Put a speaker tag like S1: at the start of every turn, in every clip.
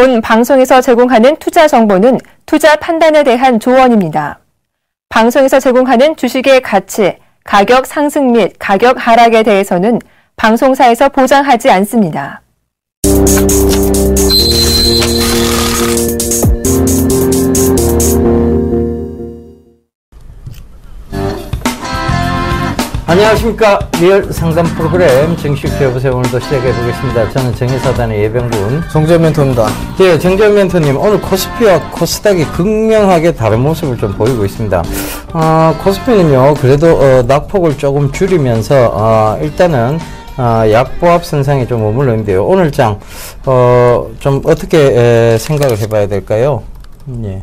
S1: 본 방송에서 제공하는 투자 정보는 투자 판단에 대한 조언입니다. 방송에서 제공하는 주식의 가치, 가격 상승 및 가격 하락에 대해서는 방송사에서 보장하지 않습니다.
S2: 안녕하십니까. 리얼 상담 프로그램 정식 해보세요. 오늘도 시작해 보겠습니다. 저는 정의사단의 예병군
S3: 정재현 멘토입니다.
S2: 네, 정재현 멘토님, 오늘 코스피와 코스닥이 극명하게 다른 모습을 좀 보이고 있습니다. 코스피는요, 그래도 낙폭을 조금 줄이면서 일단은 약보합 선상에 좀 머물러 있는데요. 오늘 장 좀 어떻게 생각을 해봐야 될까요? 예.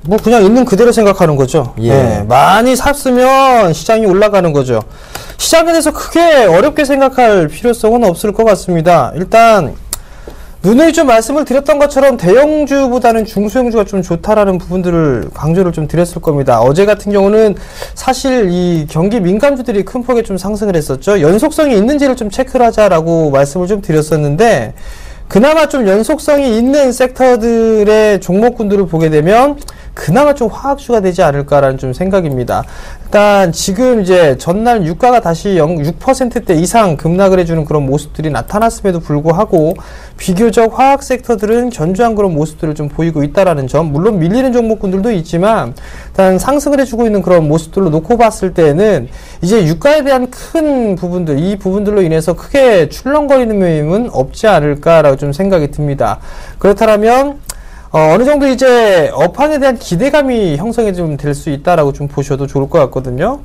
S3: 뭐 그냥 있는 그대로 생각하는 거죠.
S2: 예.
S3: 네, 많이 샀으면 시장이 올라가는 거죠. 시장에 대해서 크게 어렵게 생각할 필요성은 없을 것 같습니다. 일단 누누이 좀 말씀을 드렸던 것처럼 대형주보다는 중소형주가 좀 좋다라는 부분들을 강조를 좀 드렸을 겁니다. 어제 같은 경우는 사실 이 경기 민감주들이 큰 폭에 좀 상승을 했었죠. 연속성이 있는지를 좀 체크를 하자라고 말씀을 좀 드렸었는데, 그나마 좀 연속성이 있는 섹터들의 종목군들을 보게 되면 그나마 좀 화학주가 되지 않을까라는 좀 생각입니다. 일단 지금 이제 전날 유가가 다시 6%대 이상 급락을 해주는 그런 모습들이 나타났음에도 불구하고 비교적 화학 섹터들은 견조한 그런 모습들을 좀 보이고 있다라는 점, 물론 밀리는 종목군들도 있지만 일단 상승을 해주고 있는 그런 모습들로 놓고 봤을 때는 이제 유가에 대한 큰 부분들, 이 부분들로 인해서 크게 출렁거리는 모임은 없지 않을까라고 좀 생각이 듭니다. 그렇다면 어느 정도 이제 업황에 대한 기대감이 형성이 좀 될 수 있다라고 좀 보셔도 좋을 것 같거든요.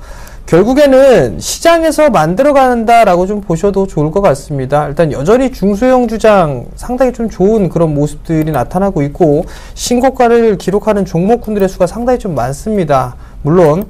S3: 결국에는 시장에서 만들어간다라고 좀 보셔도 좋을 것 같습니다. 일단 여전히 중소형 주장 상당히 좀 좋은 그런 모습들이 나타나고 있고, 신고가를 기록하는 종목군들의 수가 상당히 좀 많습니다. 물론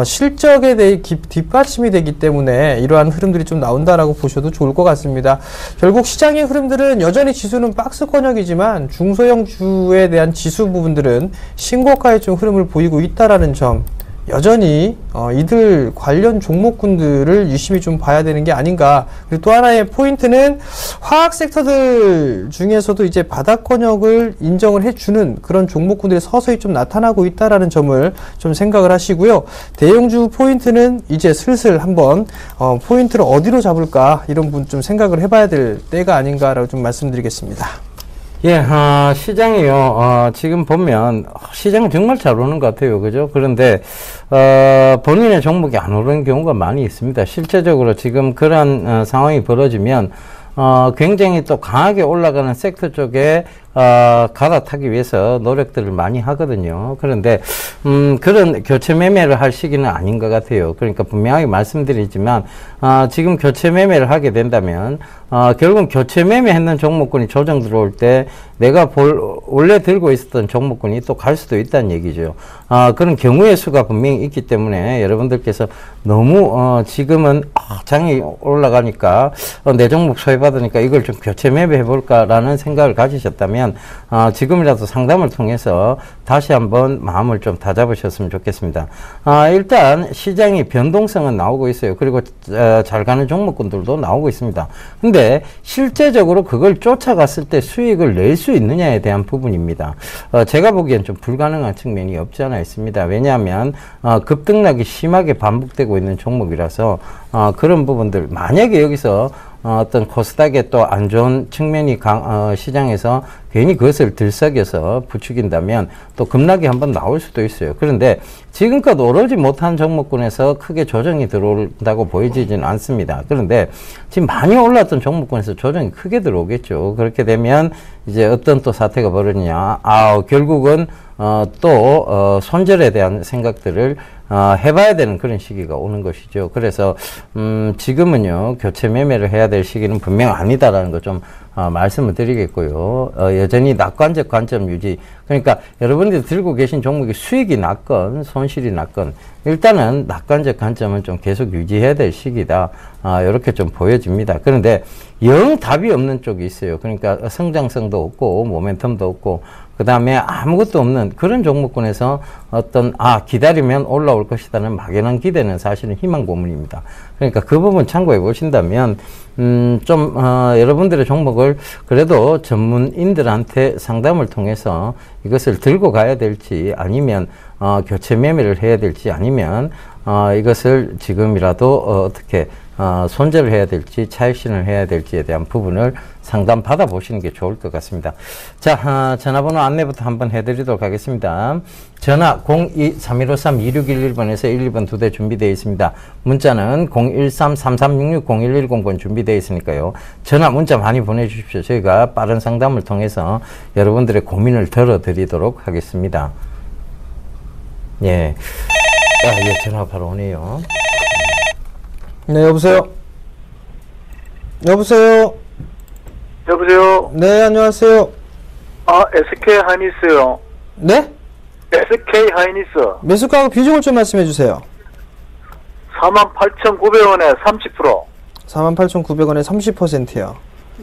S3: 실적에 대해 뒷받침이 되기 때문에 이러한 흐름들이 좀 나온다라고 보셔도 좋을 것 같습니다. 결국 시장의 흐름들은 여전히 지수는 박스권역이지만 중소형주에 대한 지수 부분들은 신고가의 좀 흐름을 보이고 있다라는 점, 여전히 이들 관련 종목군들을 유심히 좀 봐야 되는 게 아닌가. 그리고 또 하나의 포인트는 화학 섹터들 중에서도 이제 바닥권역을 인정을 해주는 그런 종목군들이 서서히 좀 나타나고 있다라는 점을 좀 생각을 하시고요. 대형주 포인트는 이제 슬슬 한번 포인트를 어디로 잡을까, 이런 부분 좀 생각을 해봐야 될 때가 아닌가라고 좀 말씀드리겠습니다.
S2: 예, 시장이요, 지금 보면, 시장은 정말 잘 오르는 것 같아요. 그죠? 그런데, 본인의 종목이 안 오르는 경우가 많이 있습니다. 실제적으로 지금 그러한 상황이 벌어지면, 굉장히 또 강하게 올라가는 섹터 쪽에 갈아타기 위해서 노력들을 많이 하거든요. 그런데 그런 교체 매매를 할 시기는 아닌 것 같아요. 그러니까 분명하게 말씀드리지만 지금 교체 매매를 하게 된다면 결국은 교체 매매했는 종목군이 조정 들어올 때 내가 원래 들고 있었던 종목군이 또 갈 수도 있다는 얘기죠. 그런 경우의 수가 분명히 있기 때문에 여러분들께서 너무 지금은 장이 올라가니까 내 종목 소외받으니까 이걸 좀 교체 매매해 볼까라는 생각을 가지셨다면 지금이라도 상담을 통해서 다시 한번 마음을 좀 다잡으셨으면 좋겠습니다. 일단 시장이 변동성은 나오고 있어요. 그리고 잘 가는 종목군들도 나오고 있습니다. 근데 실제적으로 그걸 쫓아갔을 때 수익을 낼 수 있느냐에 대한 부분입니다. 제가 보기엔 좀 불가능한 측면이 없지 않아 있습니다. 왜냐하면 급등락이 심하게 반복되고 있는 종목이라서 그런 부분들, 만약에 여기서 어떤 코스닥의 또 안 좋은 측면이 시장에서 괜히 그것을 들썩여서 부추긴다면 또 급락이 한번 나올 수도 있어요. 그런데 지금껏 오르지 못한 종목군에서 크게 조정이 들어온다고 보여지지는 않습니다. 그런데 지금 많이 올랐던 종목군에서 조정이 크게 들어오겠죠. 그렇게 되면 이제 어떤 또 사태가 벌어지냐. 결국은 또 손절에 대한 생각들을 해봐야 되는 그런 시기가 오는 것이죠. 그래서 지금은요, 교체 매매를 해야 될 시기는 분명 아니다라는 거 좀 말씀을 드리겠고요. 여전히 낙관적 관점 유지. 그러니까 여러분들이 들고 계신 종목이 수익이 났건 손실이 났건 일단은 낙관적 관점은 좀 계속 유지해야 될 시기다. 이렇게 좀 보여집니다. 그런데 영 답이 없는 쪽이 있어요. 그러니까 성장성도 없고 모멘텀도 없고 그 다음에 아무것도 없는 그런 종목군에서 어떤 기다리면 올라올 것이라는 막연한 기대는 사실은 희망 고문입니다. 그러니까 그 부분 참고해 보신다면 좀 여러분들의 종목을 부분을 그래도 전문인들한테 상담을 통해서 이것을 들고 가야 될지 아니면 교체 매매를 해야 될지 아니면 이것을 지금이라도 어떻게 손절을 해야 될지 차익신을 해야 될지에 대한 부분을 상담 받아보시는 게 좋을 것 같습니다. 자, 전화번호 안내부터 한번 해드리도록 하겠습니다. 전화 02-3153-2611번에서 11번 2대 준비되어 있습니다. 문자는 013-3366-0110번 준비되어 있으니까요. 전화, 문자 많이 보내주십시오. 저희가 빠른 상담을 통해서 여러분들의 고민을 들어드리도록 하겠습니다. 예. 예, 전화 바로 오네요.
S3: 네, 여보세요? 여보세요?
S4: 여보세요?
S3: 네, 안녕하세요.
S4: SK 하이닉스요.
S3: 네?
S4: SK 하이닉스.
S3: 매수가하고 비중을 좀 말씀해 주세요.
S4: 48,900원에 30%.
S3: 48,900원에 30%요.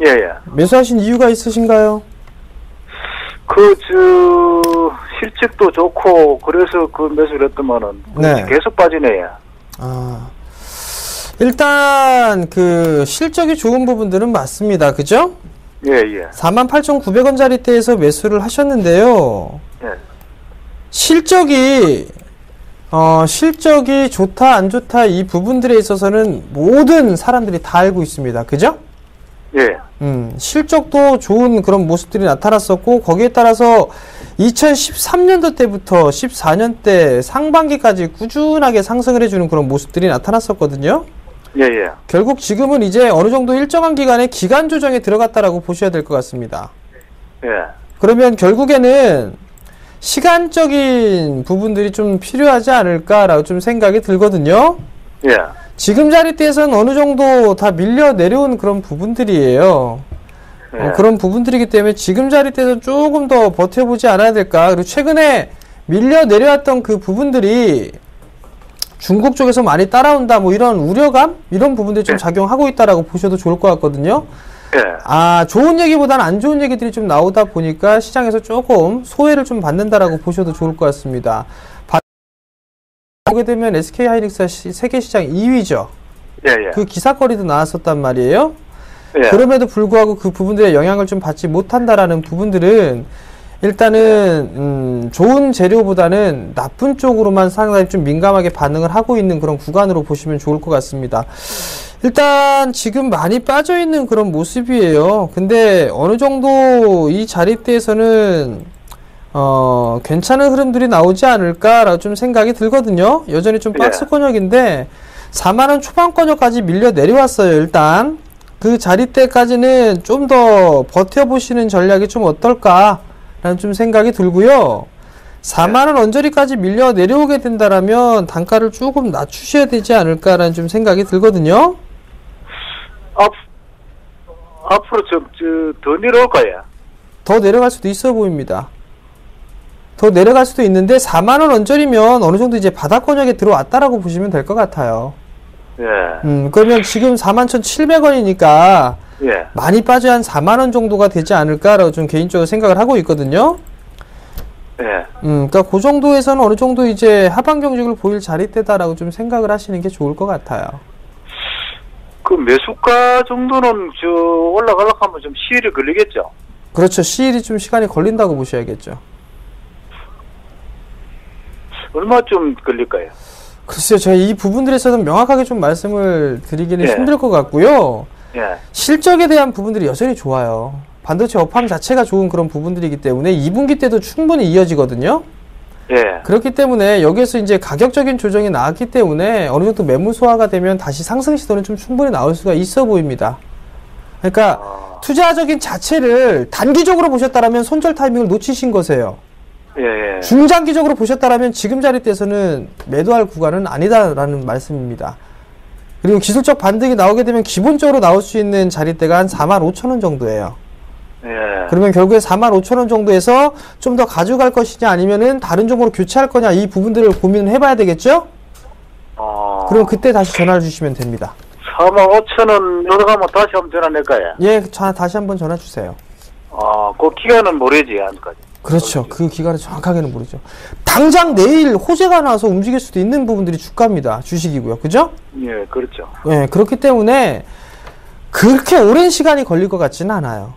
S4: 예, 예.
S3: 매수하신 이유가 있으신가요?
S4: 실적도 좋고, 그래서 매수를 했더만은.
S3: 네.
S4: 계속 빠지네, 예.
S3: 일단, 실적이 좋은 부분들은 맞습니다. 그죠?
S4: 예, 예.
S3: 48,900원짜리대에서 매수를 하셨는데요.
S4: 예.
S3: 실적이 좋다, 안 좋다, 이 부분들에 있어서는 모든 사람들이 다 알고 있습니다. 그죠?
S4: 예.
S3: 실적도 좋은 그런 모습들이 나타났었고, 거기에 따라서 2013년도 때부터 14년 때 상반기까지 꾸준하게 상승을 해주는 그런 모습들이 나타났었거든요.
S4: 예, 예.
S3: 결국 지금은 이제 어느 정도 일정한 기간에 기간 조정에 들어갔다라고 보셔야 될 것 같습니다.
S4: 예.
S3: 그러면 결국에는 시간적인 부분들이 좀 필요하지 않을까라고 좀 생각이 들거든요.
S4: 예.
S3: 지금 자리대에서는 어느 정도 다 밀려 내려온 그런 부분들이에요.
S4: 예.
S3: 그런 부분들이기 때문에 지금 자리대에서 조금 더 버텨보지 않아야 될까. 그리고 최근에 밀려 내려왔던 그 부분들이 중국 쪽에서 많이 따라온다, 뭐 이런 우려감? 이런 부분들이 좀 작용하고 있다라고 보셔도 좋을 것 같거든요.
S4: 예.
S3: 좋은 얘기보다는 안 좋은 얘기들이 좀 나오다 보니까 시장에서 조금 소외를 좀 받는다라고 보셔도 좋을 것 같습니다. 보게 되면 SK 하이닉스가 세계 시장 2위죠.
S4: 예, 예.
S3: 그 기사거리도 나왔었단 말이에요.
S4: 예.
S3: 그럼에도 불구하고 그 부분들의 영향을 좀 받지 못한다라는 부분들은 일단은 좋은 재료보다는 나쁜 쪽으로만 상당히 좀 민감하게 반응을 하고 있는 그런 구간으로 보시면 좋을 것 같습니다. 일단 지금 많이 빠져있는 그런 모습이에요. 근데 어느 정도 이 자리대에서는 괜찮은 흐름들이 나오지 않을까라고 좀 생각이 들거든요. 여전히 좀 박스권역인데 4만원 초반권역까지 밀려 내려왔어요. 일단 그 자리대까지는 좀 더 버텨보시는 전략이 좀 어떨까 라는 좀 생각이 들고요. 4만원 언저리까지 밀려 내려오게 된다라면 단가를 조금 낮추셔야 되지 않을까라는 좀 생각이 들거든요.
S4: 앞으로 더 내려올까요?
S3: 더 내려갈 수도 있어 보입니다. 더 내려갈 수도 있는데 4만원 언저리면 어느 정도 이제 바닥권역에 들어왔다라고 보시면 될 것 같아요.
S4: 예.
S3: 그러면 지금 41,700원이니까
S4: 예.
S3: 많이 빠져 한 4만원 정도가 되지 않을까라고 좀 개인적으로 생각을 하고 있거든요.
S4: 예.
S3: 그러니까 그 정도에서는 어느 정도 이제 하방 경직을 보일 자리대다라고 좀 생각을 하시는 게 좋을 것 같아요.
S4: 그 매수가 정도는 올라가려고 하면 좀 시일이 걸리겠죠?
S3: 그렇죠. 시일이 좀 시간이 걸린다고 보셔야겠죠.
S4: 얼마쯤 걸릴까요?
S3: 글쎄요. 제가 이 부분들에서는 명확하게 좀 말씀을 드리기는 힘들 것 같고요.
S4: 예.
S3: 실적에 대한 부분들이 여전히 좋아요. 반도체 업황 자체가 좋은 그런 부분들이기 때문에 2분기 때도 충분히 이어지거든요.
S4: 예.
S3: 그렇기 때문에 여기에서 이제 가격적인 조정이 나왔기 때문에 어느 정도 매물 소화가 되면 다시 상승 시도는 좀 충분히 나올 수가 있어 보입니다. 그러니까 투자적인 자체를 단기적으로 보셨다라면 손절 타이밍을 놓치신 거세요.
S4: 예.
S3: 중장기적으로 보셨다라면 지금 자리대에서는 매도할 구간은 아니다라는 말씀입니다. 그리고 기술적 반등이 나오게 되면 기본적으로 나올 수 있는 자리대가 한 45,000원 정도예요.
S4: 예.
S3: 그러면 결국에 45,000원 정도에서 좀 더 가져갈 것이냐 아니면은 다른 종목으로 교체할 거냐 이 부분들을 고민을 해봐야 되겠죠? 그럼 그때 다시 전화를 주시면 됩니다.
S4: 45,000원 내려가면 다시 한번 전화 낼까요?
S3: 예, 다시 한번 전화 주세요.
S4: 그 기간은 모르지, 아직까지.
S3: 그렇죠. 그 기간을 정확하게는 모르죠. 당장 내일 호재가 나와서 움직일 수도 있는 부분들이 주가입니다. 주식이고요. 그죠?
S4: 예, 그렇죠.
S3: 예, 그렇기 때문에 그렇게 오랜 시간이 걸릴 것 같지는 않아요.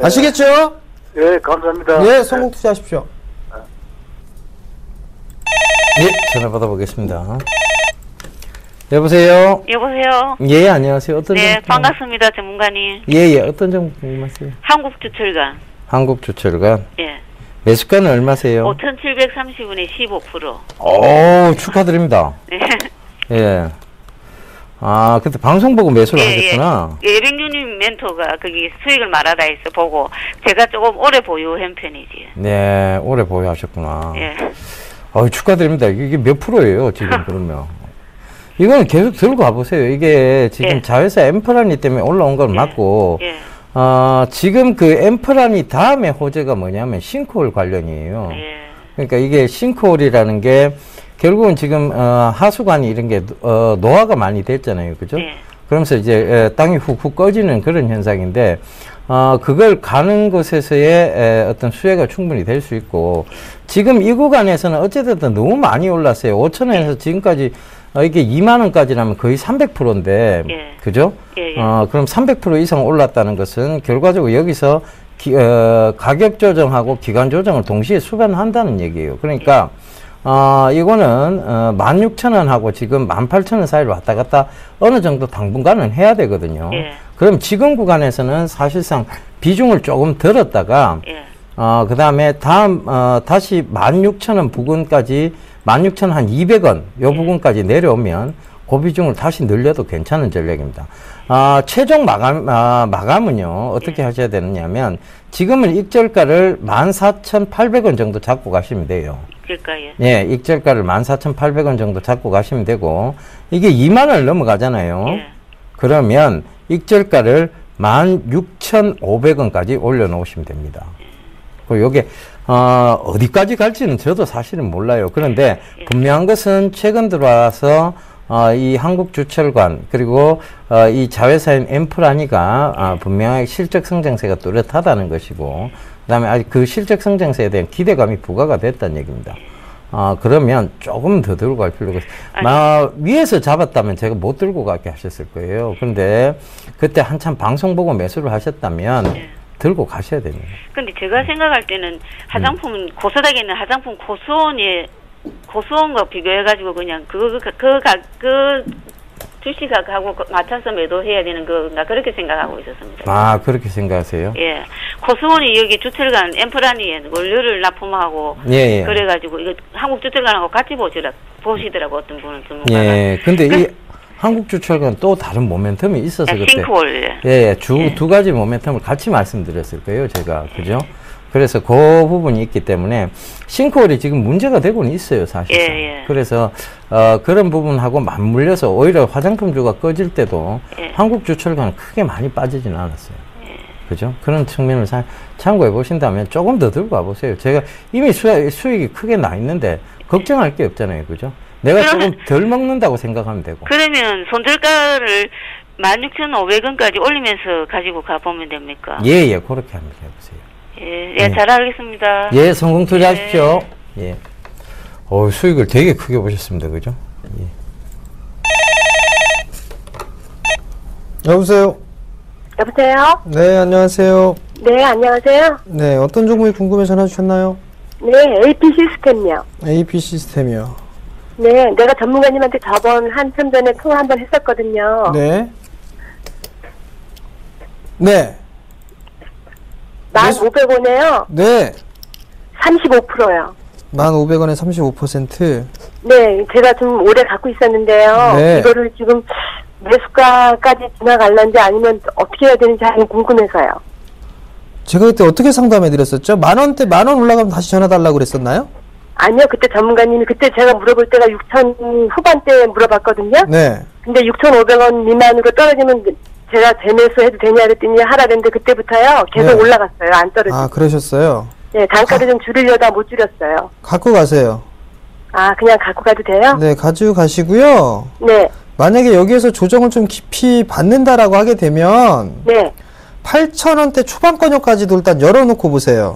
S3: 아시겠죠?
S4: 예, 감사합니다.
S3: 예, 성공 투자하십시오.
S2: 예, 전화 받아보겠습니다. 여보세요?
S5: 여보세요?
S2: 예, 안녕하세요. 어떤
S5: 네,
S2: 정보?
S5: 반갑습니다, 전문가님.
S2: 예, 어떤 정보 궁금하세요?
S5: 한국주철관.
S2: 한국주철관.
S5: 예.
S2: 매수가는 얼마세요?
S5: 5,730원에 15%.
S2: 오, 축하드립니다.
S5: 네.
S2: 예. 아, 그때 방송 보고 매수를 하셨구나.
S5: 예, 예백유님 멘토가 거기 수익을 말하다 해서 보고 제가 조금 오래 보유한 편이지.
S2: 네, 오래 보유하셨구나.
S5: 예.
S2: 축하드립니다. 이게 몇 프로예요, 지금 그러면? 이거는 계속 들고 가보세요. 이게 지금
S5: 예.
S2: 자회사 엠프라니 때문에 올라온 건 맞고,
S5: 예.
S2: 지금 그 엠프라니 다음에 호재가 뭐냐면 싱크홀 관련이에요.
S5: 예.
S2: 그러니까 이게 싱크홀이라는 게 결국은 지금 하수관이 이런 게 노화가 많이 됐잖아요, 그죠?
S5: 예.
S2: 그러면서 이제 땅이 훅훅 꺼지는 그런 현상인데 그걸 가는 곳에서의 어떤 수혜가 충분히 될 수 있고, 지금 이 구간에서는 어찌됐든 너무 많이 올랐어요. 5,000원에서 지금까지 이게 2만 원까지라면 거의 300%인데,
S5: 예.
S2: 그죠?
S5: 예, 예.
S2: 그럼 300% 이상 올랐다는 것은 결과적으로 여기서 가격 조정하고 기간 조정을 동시에 수반한다는 얘기예요. 그러니까 이거는 16,000원하고 지금 18,000원 사이로 왔다 갔다 어느 정도 당분간은 해야 되거든요.
S5: 예.
S2: 그럼 지금 구간에서는 사실상 비중을 조금 들었다가
S5: 예.
S2: 그 다음에 다시 16,000원 부근까지 16,000원 한 200원 요 부근까지 내려오면 그 비중을 다시 늘려도 괜찮은 전략입니다. 최종 마감은요, 어떻게 하셔야 되느냐면, 지금은 익절가를 14,800원 정도 잡고 가시면 돼요.
S5: 그럴까요?
S2: 예, 익절가를 14,800원 정도 잡고 가시면 되고, 이게 2만 원을 넘어가잖아요.
S5: 예.
S2: 그러면 익절가를 16,500원까지 올려놓으시면 됩니다. 그리고 요게, 어디까지 갈지는 저도 사실은 몰라요. 그런데 분명한 것은 최근 들어와서 이 한국주철관 그리고 이 자회사인 엠프라니가 분명하게 실적 성장세가 뚜렷하다는 것이고, 그다음에 아직 그 실적 성장세에 대한 기대감이 부과가 됐다는 얘기입니다. 그러면 조금 더 들고 갈 필요가 있어요. 위에서 잡았다면 제가 못 들고 가게 하셨을 거예요. 근데 그때 한참 방송 보고 매수를 하셨다면 들고 가셔야 됩니다.
S5: 근데 제가 생각할 때는 화장품은 고소하게 있는 화장품 고수원과 비교해가지고 그냥 그 주식하고 맞춰서 매도해야 되는 건가 그렇게 생각하고 있었습니다.
S2: 그렇게 생각하세요?
S5: 예. 고수원이 여기 주철관 엠프라니에 원료를 납품하고
S2: 예.
S5: 그래가지고 이거 한국 주철관하고 같이 보시더라고 어떤 분은 전문가가.
S2: 예. 근데 이 한국주철관 또 다른 모멘텀이 있어서 그때.
S5: 싱크홀.
S2: 예. 두 가지 모멘텀을 같이 말씀드렸을 거예요, 제가. 그죠? 그래서 그 부분이 있기 때문에 싱크홀이 지금 문제가 되고는 있어요, 사실상.
S5: 예.
S2: 그래서 그런 부분하고 맞물려서 오히려 화장품주가 꺼질 때도 한국주철관은 크게 많이 빠지지는 않았어요. 그죠? 그런 측면을 참고해 보신다면 조금 더 들고 와보세요. 제가 이미 수익이 크게 나 있는데 걱정할 게 없잖아요, 그죠? 내가 조금 덜 먹는다고 생각하면 되고.
S5: 그러면 손절가를 16,500원까지 올리면서 가지고 가보면 됩니까?
S2: 예, 그렇게 한번 해보세요.
S5: 예, 잘 알겠습니다.
S2: 예, 성공 투자하십시오. 예. 수익을 되게 크게 보셨습니다. 그죠? 예.
S3: 여보세요?
S6: 여보세요?
S3: 네, 안녕하세요.
S6: 네, 안녕하세요.
S3: 네, 어떤 종목이 궁금해서 전화 주셨나요?
S6: 네, AP 시스템이요.
S3: AP 시스템이요.
S6: 네, 내가 전문가님한테 저번 한참 전에 통화 한번 했었거든요.
S3: 네. 네.
S6: 1,500원에요.
S3: 네.
S6: 35%요.
S3: 1,500원에 35%.
S6: 네, 제가 좀 오래 갖고 있었는데요.
S3: 네.
S6: 이거를 지금 매수가까지 지나갈런지 아니면 어떻게 해야 되는지 궁금해서요.
S3: 제가 그때 어떻게 상담해 드렸었죠? 만 원 올라가면 다시 전화 달라고 그랬었나요?
S6: 아니요, 그때 전문가님이 그때 제가 물어볼 때가 6,000 후반대에 물어봤거든요.
S3: 네.
S6: 근데 6,500원 미만으로 떨어지면 제가 재매수 해도 되냐 그랬더니 하라 그랬는데 그때부터요 계속 올라갔어요. 안 떨어지고.
S3: 그러셨어요?
S6: 네, 단가를 좀 줄이려다 못 줄였어요.
S3: 갖고 가세요.
S6: 그냥 갖고 가도 돼요?
S3: 네, 가지고 가시고요.
S6: 네.
S3: 만약에 여기에서 조정을 좀 깊이 받는다라고 하게 되면
S6: 네.
S3: 8,000원대 초반권역까지도 일단 열어놓고 보세요.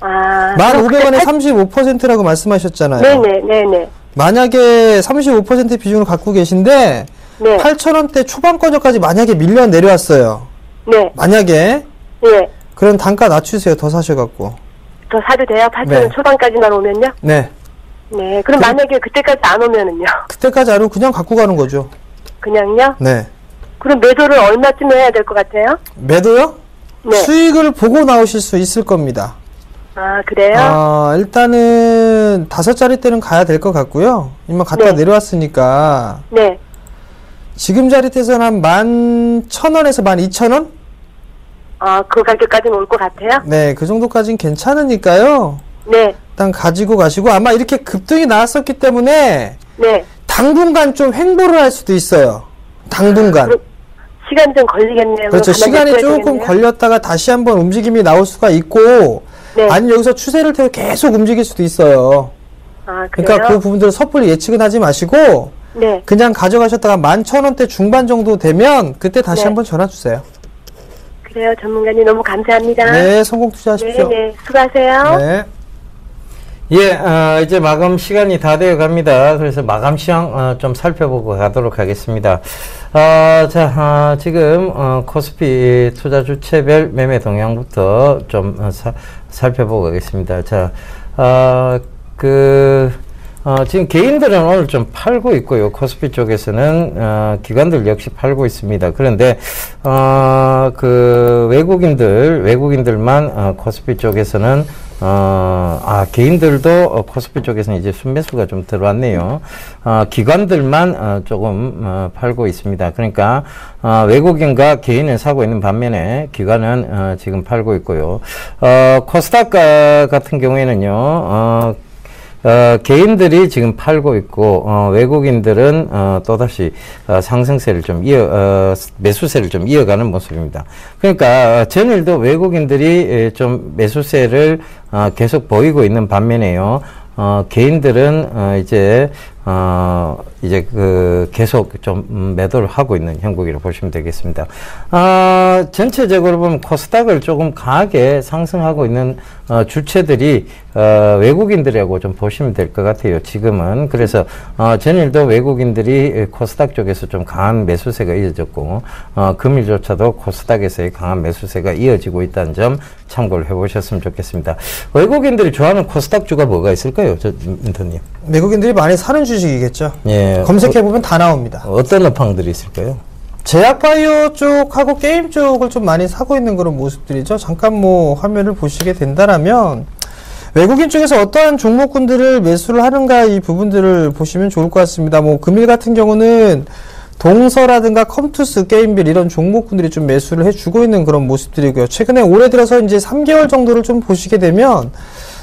S3: 1,500원에 35%라고 말씀하셨잖아요.
S6: 네네.
S3: 만약에 35% 비중을 갖고 계신데
S6: 네.
S3: 8,000원대 초반권역까지 만약에 밀려 내려왔어요.
S6: 네.
S3: 만약에
S6: 네.
S3: 그럼 단가 낮추세요. 더 사셔갖고.
S6: 더 사도 돼요? 8천
S3: 네.
S6: 원 초반까지만 오면요?
S3: 네.
S6: 네. 그럼 만약에 그때까지 안 오면은요?
S3: 그때까지 안 오고 그냥 갖고 가는 거죠.
S6: 그냥요?
S3: 네.
S6: 그럼 매도를 얼마쯤 해야 될 것 같아요?
S3: 매도요?
S6: 네.
S3: 수익을 보고 나오실 수 있을 겁니다.
S6: 아, 그래요?
S3: 일단은 5자리 때는 가야 될 것 같고요. 이만 갔다
S6: 네.
S3: 내려왔으니까
S6: 네.
S3: 지금 자리대에서는 한 11,000원에서 12,000원?
S6: 그 가격까지는 올 것 같아요?
S3: 네, 그 정도까지는 괜찮으니까요.
S6: 네.
S3: 일단 가지고 가시고 아마 이렇게 급등이 나왔었기 때문에
S6: 네.
S3: 당분간 좀 횡보를 할 수도 있어요. 당분간.
S6: 시간 좀 걸리겠네요.
S3: 그렇죠.
S6: 그럼 가만히
S3: 시간이
S6: 있어야
S3: 조금
S6: 되겠네요.
S3: 걸렸다가 다시 한번 움직임이 나올 수가 있고
S6: 네.
S3: 아니면 여기서 추세를 태워 계속 움직일 수도 있어요.
S6: 아, 그래요?
S3: 그러니까 그 부분들을 섣불리 예측은 하지 마시고
S6: 네.
S3: 그냥 가져가셨다가 11,000원대 중반 정도 되면 그때 다시
S6: 네.
S3: 한번 전화 주세요.
S6: 그래요. 전문가님 너무 감사합니다.
S3: 네, 성공 투자하십시오.
S6: 네. 수고하세요.
S3: 네.
S2: 예, 이제 마감 시간이 다 되어 갑니다. 그래서 마감 시황 좀 살펴보고 가도록 하겠습니다. 지금 코스피 투자 주체별 매매 동향부터 좀 살펴보고 가겠습니다. 지금 개인들은 오늘 좀 팔고 있고요. 코스피 쪽에서는 기관들 역시 팔고 있습니다. 그런데 외국인들만 코스피 쪽에서는 개인들도 코스피 쪽에서는 이제 순매수가 좀 들어왔네요. 기관들만 조금 팔고 있습니다. 그러니까 외국인과 개인은 사고 있는 반면에 기관은 지금 팔고 있고요. 코스닥 같은 경우에는요. 개인들이 지금 팔고 있고 외국인들은 또다시 상승세를 좀 매수세를 좀 이어가는 모습입니다. 그러니까 전일도 외국인들이 좀 매수세를 계속 보이고 있는 반면에요. 개인들은 이제 계속 좀 매도를 하고 있는 형국이라고 보시면 되겠습니다. 전체적으로 보면 코스닥을 조금 강하게 상승하고 있는 주체들이 외국인들이라고 좀 보시면 될 것 같아요. 지금은. 그래서 전일도 외국인들이 코스닥 쪽에서 좀 강한 매수세가 이어졌고 금일조차도 코스닥에서의 강한 매수세가 이어지고 있다는 점 참고를 해보셨으면 좋겠습니다. 외국인들이 좋아하는 코스닥주가 뭐가 있을까요? 인턴님.
S3: 외국인들이 많이 사는 주식이겠죠.
S2: 예.
S3: 검색해보면 다 나옵니다.
S2: 어떤 업황들이 있을까요?
S3: 제약바이오 쪽하고 게임 쪽을 좀 많이 사고 있는 그런 모습들이죠. 잠깐 화면을 보시게 된다라면 외국인 쪽에서 어떠한 종목군들을 매수를 하는가 이 부분들을 보시면 좋을 것 같습니다. 금일 같은 경우는 동서라든가 컴투스, 게임빌 이런 종목군들이 좀 매수를 해주고 있는 그런 모습들이고요. 최근에 올해 들어서 이제 3개월 정도를 좀 보시게 되면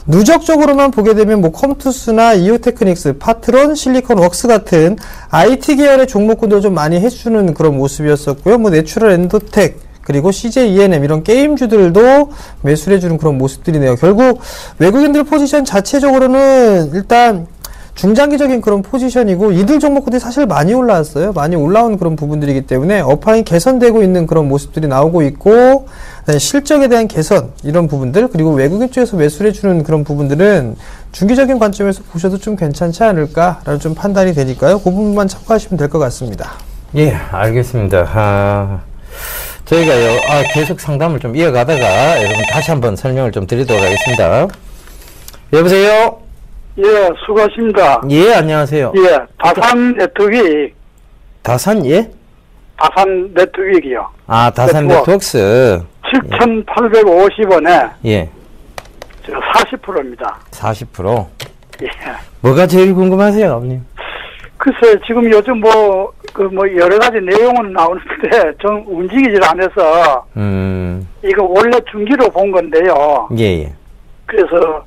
S3: 누적적으로만 보게 되면 컴투스나 이오테크닉스, 파트론, 실리콘웍스 같은 IT 계열의 종목군도 좀 많이 해주는 그런 모습이었었고요. 내추럴 엔도텍 그리고 CJ ENM 이런 게임주들도 매수를 해주는 그런 모습들이네요. 결국 외국인들 포지션 자체적으로는 일단 중장기적인 그런 포지션이고 이들 종목들이 사실 많이 올라왔어요. 많이 올라온 그런 부분들이기 때문에 업황이 개선되고 있는 그런 모습들이 나오고 있고 실적에 대한 개선 이런 부분들 그리고 외국인 쪽에서 매수를 해주는 그런 부분들은 중기적인 관점에서 보셔도 좀 괜찮지 않을까라는 좀 판단이 되니까요. 그 부분만 참고하시면 될 것 같습니다.
S2: 예, 알겠습니다. 저희가요, 계속 상담을 좀 이어가다가 여러분 다시 한번 설명을 좀 드리도록 하겠습니다. 여보세요?
S4: 예, 수고하십니다.
S2: 예, 안녕하세요.
S4: 예, 다산 네트워크.
S2: 다산, 예?
S4: 다산 네트워크요.
S2: 다산 네트워크스.
S4: 7,850원에
S2: 예.
S4: 40%입니다.
S2: 40%?
S4: 예.
S2: 뭐가 제일 궁금하세요, 아버님?
S4: 글쎄, 지금 요즘 여러 가지 내용은 나오는데, 좀 움직이질 않아서, 이거 원래 중기로 본 건데요.
S2: 예.
S4: 그래서,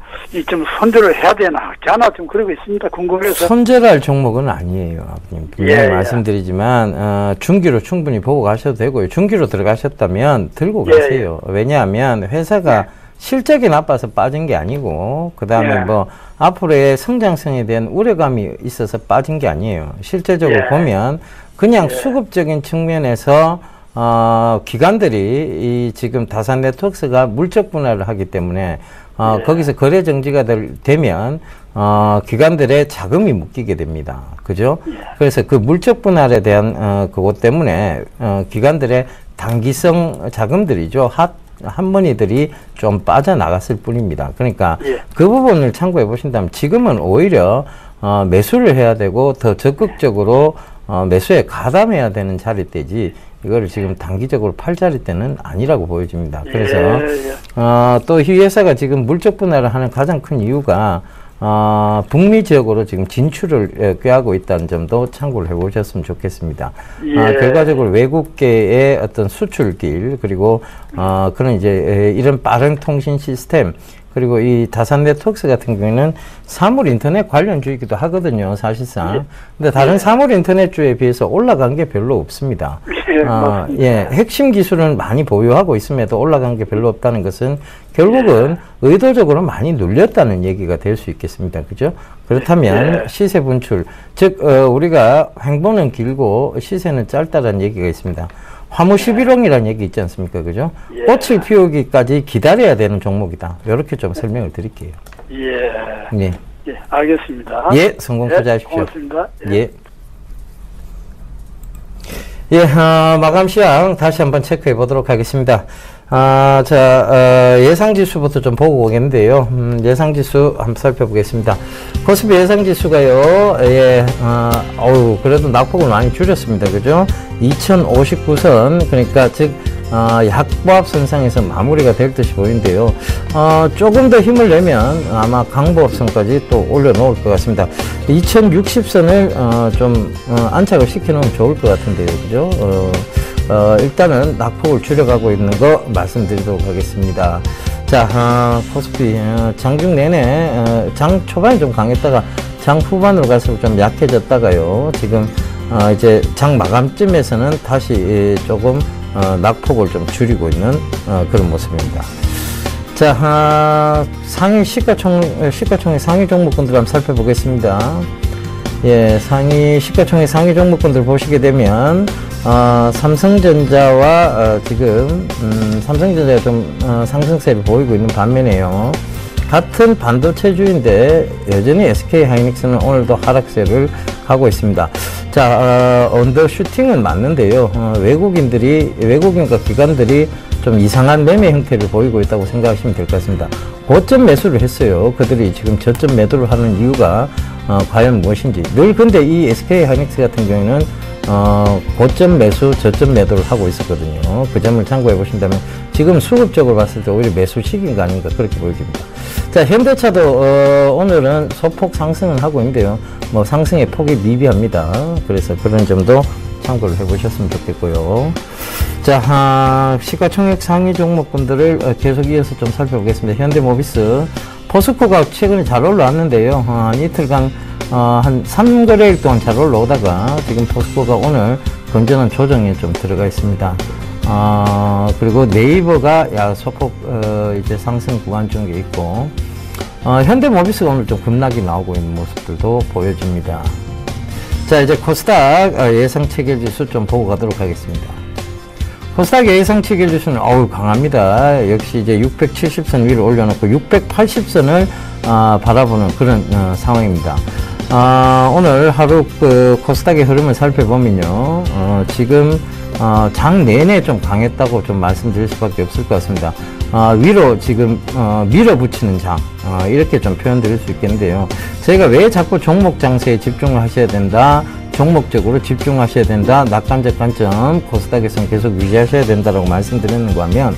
S4: 좀 손절을 해야 되나, 하지 않아? 좀 그러고 있습니다. 궁금해서.
S2: 손절할 종목은 아니에요, 아버님. 분명히
S4: 예.
S2: 말씀드리지만, 중기로 충분히 보고 가셔도 되고요. 중기로 들어가셨다면 들고 가세요. 왜냐하면 회사가 실적이 나빠서 빠진 게 아니고, 그 다음에 앞으로의 성장성에 대한 우려감이 있어서 빠진 게 아니에요. 실제적으로 보면, 그냥 수급적인 측면에서, 기관들이 지금 다산 네트워크스가 물적 분할을 하기 때문에, 거기서 거래 정지가 되면, 기관들의 자금이 묶이게 됩니다. 그죠? 그래서 그 물적 분할에 대한, 그것 때문에, 기관들의 단기성 자금들이죠. 할머니들이 좀 빠져나갔을 뿐입니다. 그러니까
S4: 예.
S2: 그 부분을 참고해 보신다면 지금은 오히려 매수를 해야 되고 더 적극적으로 매수에 가담해야 되는 자리대지 이거를 지금 단기적으로 팔 자리대는 아니라고 보여집니다. 그래서 또 이 회사가 지금 물적 분할을 하는 가장 큰 이유가 북미 지역으로 지금 진출을 꾀하고 있다는 점도 참고를 해보셨으면 좋겠습니다. 결과적으로 외국계의 어떤 수출길 그리고 그런 이제 이런 빠른 통신 시스템 그리고 이 다산 네트워크스 같은 경우에는 사물 인터넷 관련주이기도 하거든요, 사실상. 근데 다른 사물 인터넷주에 비해서 올라간 게 별로 없습니다. 핵심 기술은 많이 보유하고 있음에도 올라간 게 별로 없다는 것은 결국은 의도적으로 많이 눌렸다는 얘기가 될 수 있겠습니다. 그죠? 그렇다면 시세 분출, 즉, 우리가 횡보는 길고 시세는 짧다라는 얘기가 있습니다. 화무 11홍이라는 얘기 있지 않습니까? 그죠? 꽃을 피우기까지 기다려야 되는 종목이다. 이렇게 좀 설명을 드릴게요. 예,
S4: 알겠습니다.
S2: 예, 성공 투자하십시오.
S4: 고맙습니다.
S2: 마감 시황 다시 한번 체크해 보도록 하겠습니다. 예상지수부터 좀 보고 오겠는데요. 예상지수 한번 살펴보겠습니다. 코스피 예상지수가요, 그래도 낙폭을 많이 줄였습니다. 그죠? 2059선, 그러니까 즉, 약보합선상에서 마무리가 될 듯이 보이는데요. 조금 더 힘을 내면 아마 강보합선까지 또 올려놓을 것 같습니다. 2060선을 안착을 시켜놓으면 좋을 것 같은데요. 그죠? 일단은 낙폭을 줄여가고 있는 거 말씀드리도록 하겠습니다. 자, 코스피, 장중 내내, 장 초반에 좀 강했다가 장 후반으로 갈수록 좀 약해졌다가요. 지금, 이제 장 마감쯤에서는 다시 조금, 낙폭을 좀 줄이고 있는, 그런 모습입니다. 자, 상위 시가총액 상위 종목군들 한번 살펴보겠습니다. 예, 시가총액 상위 종목군들 보시게 되면, 삼성전자와, 지금, 삼성전자가 좀, 상승세를 보이고 있는 반면에요. 같은 반도체주인데, 여전히 SK하이닉스는 오늘도 하락세를 가고 있습니다. 자, 언더슈팅은 맞는데요. 외국인과 기관들이 좀 이상한 매매 형태를 보이고 있다고 생각하시면 될 것 같습니다. 고점 매수를 했어요. 그들이 지금 저점 매도를 하는 이유가, 과연 무엇인지. 늘 근데 이 SK하이닉스 같은 경우에는 고점 매수, 저점 매도를 하고 있었거든요. 그 점을 참고해 보신다면 지금 수급적으로 봤을 때 오히려 매수 시기가 아닌가 그렇게 보여집니다. 자, 현대차도 오늘은 소폭 상승을 하고 있는데요. 뭐 상승의 폭이 미비합니다. 그래서 그런 점도 참고를 해 보셨으면 좋겠고요. 자, 시가총액 상위 종목군들을 계속 이어서 좀 살펴보겠습니다. 현대모비스, 포스코가 최근에 잘 올라왔는데요. 한 이틀간 한 3거래일 동안 잘 올라오다가 지금 포스코가 오늘 건전한 조정에 좀 들어가 있습니다. 그리고 네이버가 소폭 이제 상승 구간 중에 있고, 현대모비스가 오늘 좀 급락이 나오고 있는 모습들도 보여집니다. 자, 이제 코스닥 예상 체결지수 좀 보고 가도록 하겠습니다. 코스닥 예상 체결지수는 강합니다. 역시 이제 670선 위로 올려놓고 680선을 바라보는 그런 상황입니다. 오늘 하루 코스닥의 흐름을 살펴보면요. 지금 장 내내 좀 강했다고 좀 말씀드릴 수밖에 없을 것 같습니다. 위로 지금 밀어붙이는 장, 이렇게 좀 표현드릴 수 있겠는데요. 저희가 왜 자꾸 종목 장세에 집중을 하셔야 된다, 종목적으로 집중하셔야 된다, 낙관적 관점 코스닥에서는 계속 유지하셔야 된다라고 말씀드리는가 하면,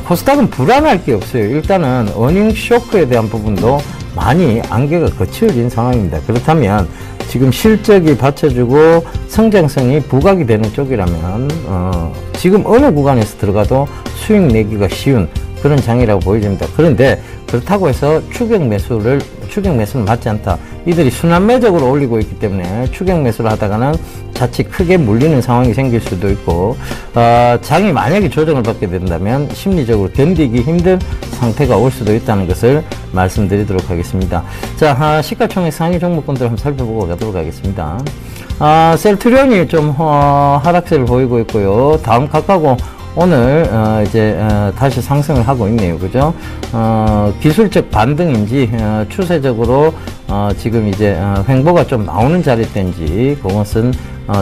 S2: 코스닥은 불안할 게 없어요. 일단은 어닝 쇼크에 대한 부분도 많이 안개가 거칠어진 상황입니다. 그렇다면 지금 실적이 받쳐주고 성장성이 부각이 되는 쪽이라면 지금 어느 구간에서 들어가도 수익 내기가 쉬운 그런 장이라고 보여집니다. 그런데 그렇다고 해서 추격 매수는 맞지 않다. 이들이 순환매적으로 올리고 있기 때문에 추격 매수를 하다가는 자칫 크게 물리는 상황이 생길 수도 있고, 장이 만약에 조정을 받게 된다면 심리적으로 견디기 힘든 상태가 올 수도 있다는 것을 말씀드리도록 하겠습니다. 자, 시가총액 상위 종목군들 한번 살펴보고 가도록 하겠습니다. 셀트리온이 좀 하락세를 보이고 있고요. 다음 카카고 오늘 이제 다시 상승을 하고 있네요. 그죠? 기술적 반등인지 추세적으로 지금 이제 횡보가 좀 나오는 자리대인지 그것은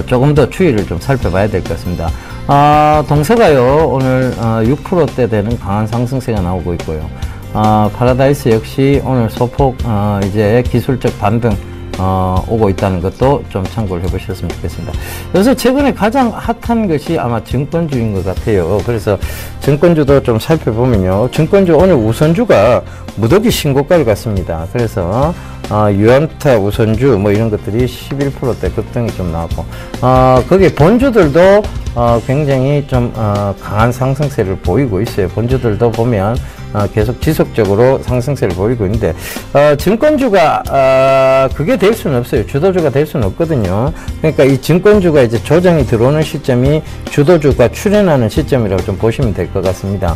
S2: 조금 더 추이를 좀 살펴봐야 될 것 같습니다. 동서가요, 오늘 6%대 되는 강한 상승세가 나오고 있고요. 파라다이스 역시 오늘 소폭 이제 기술적 반등 오고 있다는 것도 좀 참고를 해보셨으면 좋겠습니다. 요새 최근에 가장 핫한 것이 아마 증권주인 것 같아요. 그래서 증권주도 좀 살펴보면요, 증권주 오늘 우선주가 무더기 신고가를 갔습니다. 그래서 유안타 우선주 뭐 이런 것들이 11%대 급등이 좀 나왔고, 거기에 본주들도 굉장히 좀 강한 상승세를 보이고 있어요. 본주들도 보면 계속 지속적으로 상승세를 보이고 있는데, 증권주가 그게 될 수는 없어요. 주도주가 될 수는 없거든요. 그러니까 이 증권주가 이제 조정이 들어오는 시점이 주도주가 출현하는 시점이라고 좀 보시면 될 것 같습니다.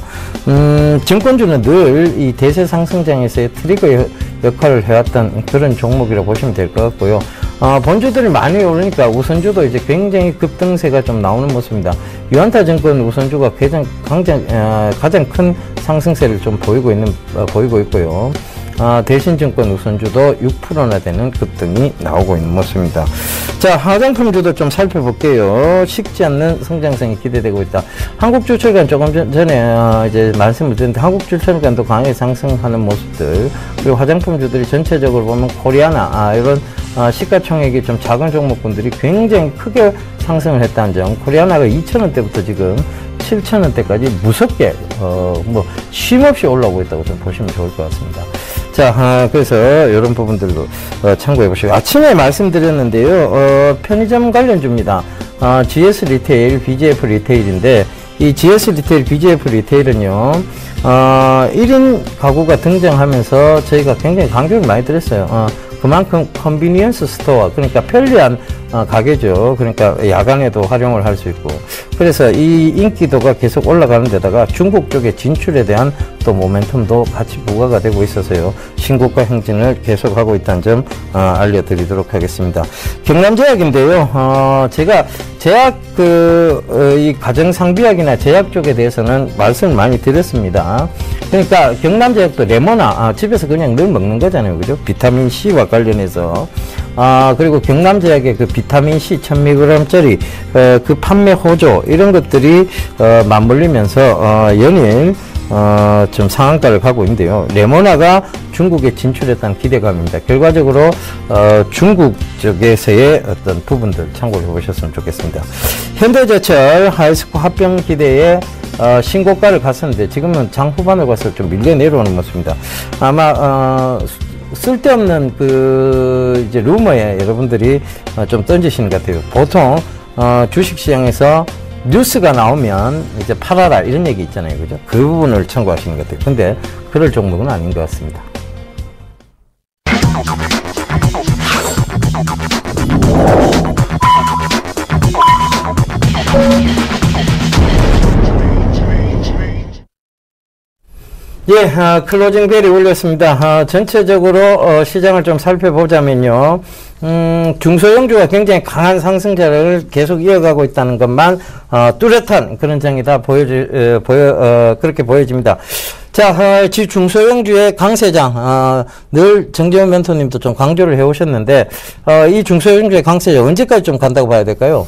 S2: 증권주는 늘 이 대세 상승장에서의 트리거 역할을 해왔던 그런 종목이라고 보시면 될 것 같고요. 본주들이 많이 오르니까 우선주도 이제 굉장히 급등세가 좀 나오는 모습입니다. 유안타증권 우선주가 가장 큰 상승세를 좀 보이고 있고요. 대신증권 우선주도 6%나 되는 급등이 나오고 있는 모습입니다. 자, 화장품주도 좀 살펴볼게요. 식지 않는 성장성이 기대되고 있다. 한국주철관 조금 전에 이제 말씀을 드렸는데, 한국주철관도 강하게 상승하는 모습들, 그리고 화장품주들이 전체적으로 보면 코리아나 이런 시가총액이 좀 작은 종목군들이 굉장히 크게 상승을 했다는 점, 코리아나가 2,000원대부터 지금 7,000원대까지 무섭게 쉼없이 올라오고 있다고 좀 보시면 좋을 것 같습니다. 자, 그래서 이런 부분들도 참고해 보시고, 아침에 말씀드렸는데요, 편의점 관련주입니다. GS 리테일, BGF 리테일인데, 이 GS 리테일, BGF 리테일은요, 1인 가구가 등장하면서 저희가 굉장히 강조를 많이 드렸어요. 그만큼 컨비니언스 스토어, 그러니까 편리한 가게죠. 그러니까 야간에도 활용을 할 수 있고, 그래서 이 인기도가 계속 올라가는 데다가 중국 쪽의 진출에 대한 또 모멘텀도 같이 부과가 되고 있어서요, 신고가 행진을 계속하고 있다는 점 알려드리도록 하겠습니다. 경남제약인데요, 제가 제약 이 가정상비약이나 제약 쪽에 대해서는 말씀을 많이 드렸습니다. 그러니까 경남제약도 레모나 집에서 그냥 늘 먹는 거잖아요, 그죠? 비타민 C와 관련해서 그리고 경남제약의 그 비타민C 1000mg짜리 그 판매 호조 이런 것들이 맞물리면서 연일 좀 상한가를 가고 있는데요. 레모나가 중국에 진출했다는 기대감입니다. 결과적으로 중국 쪽에서의 어떤 부분들 참고를 해보셨으면 좋겠습니다. 현대제철 하이스코 합병 기대에 신고가를 갔었는데 지금은 장 후반으로 가서 좀 밀려 내려오는 모습입니다. 아마 쓸데없는 이제 루머에 여러분들이 좀 던지시는 것 같아요. 보통 주식시장에서 뉴스가 나오면 이제 팔아라 이런 얘기 있잖아요, 그죠? 그 부분을 참고하시는 것 같아요. 근데 그럴 종목은 아닌 것 같습니다. 예, 클로징 벨이 울렸습니다. 전체적으로 시장을 좀 살펴보자면요, 중소형주가 굉장히 강한 상승세를 계속 이어가고 있다는 것만 뚜렷한 그런 장이다 그렇게 보여집니다. 자, 중소형주의 강세장, 늘 정재훈 멘토님도 좀 강조를 해오셨는데, 이 중소형주의 강세장 언제까지 좀 간다고 봐야 될까요?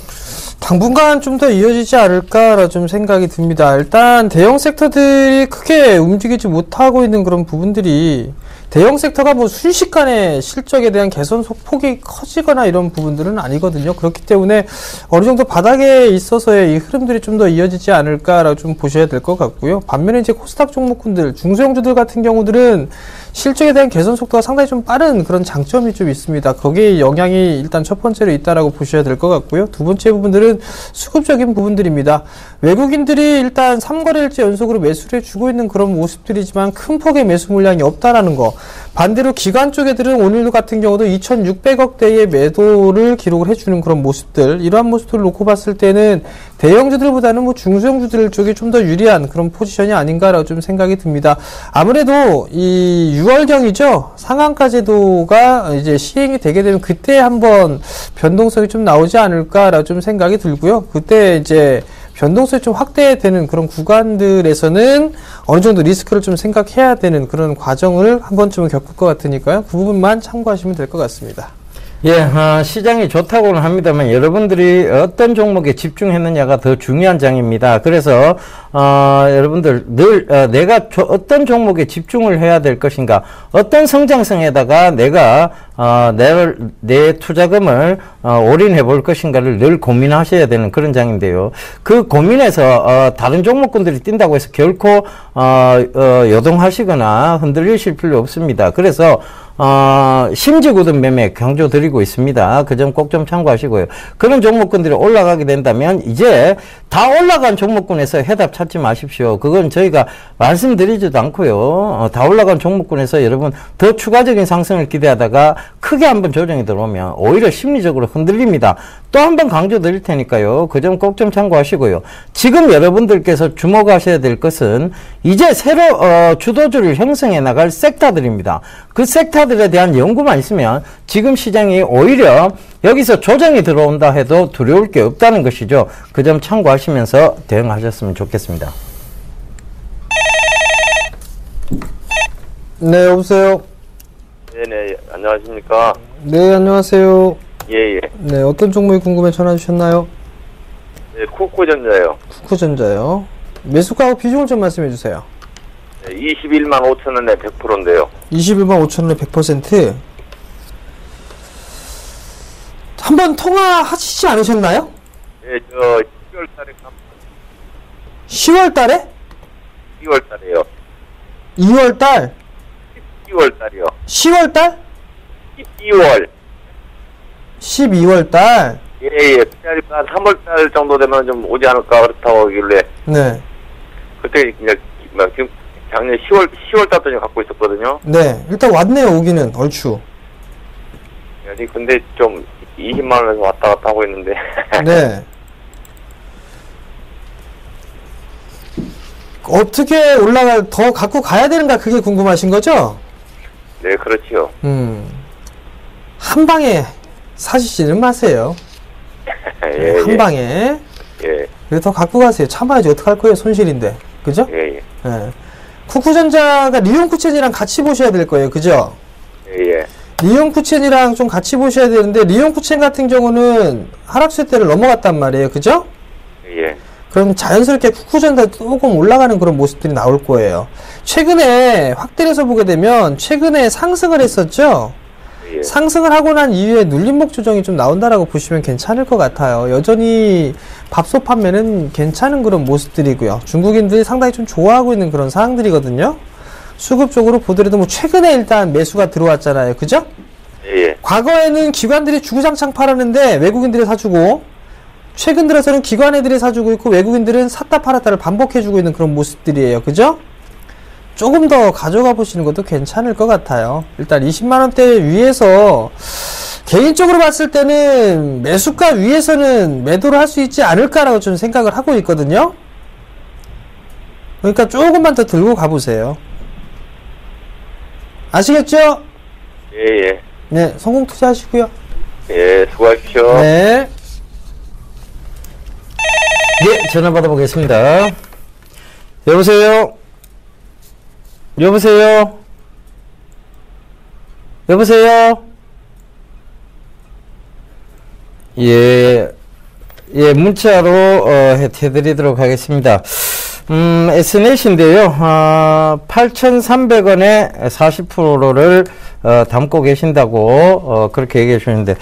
S3: 당분간 좀 더 이어지지 않을까라 좀 생각이 듭니다. 일단 대형 섹터들이 크게 움직이지 못하고 있는 그런 부분들이, 대형 섹터가 뭐 순식간에 실적에 대한 개선 소폭이 커지거나 이런 부분들은 아니거든요. 그렇기 때문에 어느 정도 바닥에 있어서의 이 흐름들이 좀 더 이어지지 않을까라고 좀 보셔야 될 것 같고요. 반면에 이제 코스닥 종목군들, 중소형주들 같은 경우들은 실적에 대한 개선 속도가 상당히 좀 빠른 그런 장점이 좀 있습니다. 거기에 영향이 일단 첫 번째로 있다라고 보셔야 될 것 같고요. 두 번째 부분들은 수급적인 부분들입니다. 외국인들이 일단 3거래일째 연속으로 매수를 해주고 있는 그런 모습들이지만 큰 폭의 매수 물량이 없다라는 거. 반대로 기관 쪽애들은 오늘도 같은 경우도 2,600억대의 매도를 기록을 해주는 그런 모습들, 이러한 모습들을 놓고 봤을 때는 대형주들보다는 뭐 중소형주들 쪽이 좀 더 유리한 그런 포지션이 아닌가라고 좀 생각이 듭니다. 아무래도 이 6월경이죠. 상한가 제도가 이제 시행이 되게 되면 그때 한번 변동성이 좀 나오지 않을까라고 좀 생각이 들고요. 그때 이제 변동성이 좀 확대되는 그런 구간들에서는 어느 정도 리스크를 좀 생각해야 되는 그런 과정을 한 번쯤은 겪을 것 같으니까요. 그 부분만 참고하시면 될 것 같습니다.
S2: 예, 시장이 좋다고는 합니다만 여러분들이 어떤 종목에 집중했느냐가 더 중요한 장입니다. 그래서 여러분들 늘 내가 어떤 종목에 집중을 해야 될 것인가, 어떤 성장성에다가 내가 내 투자금을 올인해 볼 것인가를 늘 고민하셔야 되는 그런 장인데요. 그 고민에서 다른 종목군들이 뛴다고 해서 결코 요동하시거나 흔들리실 필요 없습니다. 그래서 심지구든 매매 강조드리고 있습니다. 그 점 꼭 좀 참고하시고요. 그런 종목군들이 올라가게 된다면 이제 다 올라간 종목군에서 해답 찾지 마십시오. 그건 저희가 말씀드리지도 않고요. 다 올라간 종목군에서 여러분 더 추가적인 상승을 기대하다가 크게 한번 조정이 들어오면 오히려 심리적으로 흔들립니다. 또 한 번 강조드릴 테니까요. 그 점 꼭 좀 참고하시고요. 지금 여러분들께서 주목하셔야 될 것은 이제 새로 주도주를 형성해 나갈 섹터들입니다. 그 섹터들에 대한 연구만 있으면 지금 시장이 오히려 여기서 조정이 들어온다 해도 두려울 게 없다는 것이죠. 그 점 참고하시면서 대응하셨으면 좋겠습니다.
S3: 네, 여보세요.
S7: 네네, 안녕하십니까?
S3: 네, 안녕하세요.
S7: 예.
S3: 네, 어떤 종목이 궁금해 전화 주셨나요?
S7: 네, 쿠쿠전자요.
S3: 쿠쿠전자요. 매수가하고 비중을 좀 말씀해 주세요.
S7: 네, 21만 5천 원에 100%인데요.
S3: 21만 5천 원에 100%. 한번 통화하시지 않으셨나요?
S7: 네, 저 10월 달에
S3: 10월 달에?
S7: 2월 달에요.
S3: 2월 달?
S7: 12월 달이요.
S3: 10월 달?
S7: 12월.
S3: 12월 달?
S7: 예. 한 3월 달 정도 되면 좀 오지 않을까 그렇다고 하길래.
S3: 네.
S7: 그때 그냥 지금 작년 10월 달도 좀 갖고 있었거든요.
S3: 네. 일단 왔네요, 오기는. 얼추.
S7: 아니, 근데 좀 20만 원에서 왔다 갔다 하고 있는데.
S3: 네. 어떻게 더 갖고 가야 되는가 그게 궁금하신 거죠?
S7: 네, 그렇지요.
S3: 한 방에 사시지는 마세요.
S7: 예,
S3: 한 방에.
S7: 예.
S3: 그래서 더 갖고 가세요. 참아야지. 어떡할 거예요? 손실인데. 그죠?
S7: 예.
S3: 예. 쿠쿠전자가 리온쿠첸이랑 같이 보셔야 될 거예요. 그죠?
S7: 예.
S3: 리온쿠첸이랑 좀 같이 보셔야 되는데, 리온쿠첸 같은 경우는 하락세대를 넘어갔단 말이에요. 그죠?
S7: 예.
S3: 그럼 자연스럽게 쿠쿠전자 조금 올라가는 그런 모습들이 나올 거예요. 최근에 확대해서 보게 되면 최근에 상승을 했었죠.
S7: 예.
S3: 상승을 하고 난 이후에 눌림목 조정이 좀 나온다라고 보시면 괜찮을 것 같아요. 여전히 밥솥 판매는 괜찮은 그런 모습들이고요. 중국인들이 상당히 좀 좋아하고 있는 그런 상황들이거든요. 수급적으로 보더라도 뭐 최근에 일단 매수가 들어왔잖아요. 그죠?
S7: 예.
S3: 과거에는 기관들이 주구장창 팔았는데 외국인들이 사주고, 최근 들어서는 기관 애들이 사주고 있고 외국인들은 샀다 팔았다를 반복해주고 있는 그런 모습들이에요. 그죠? 조금 더 가져가 보시는 것도 괜찮을 것 같아요. 일단 20만원대 위에서 개인적으로 봤을 때는 매수가 위에서는 매도를 할 수 있지 않을까라고 저는 생각을 하고 있거든요. 그러니까 조금만 더 들고 가보세요. 아시겠죠?
S7: 예.
S3: 네, 성공 투자하시고요.
S7: 예, 수고하십시오.
S3: 네.
S2: 예, 전화 받아보겠습니다. 여보세요? 여보세요? 여보세요? 예, 문자로, 해드리도록 하겠습니다. SNS인데요, 8,300원에 40%를, 담고 계신다고, 그렇게 얘기해 주셨는데,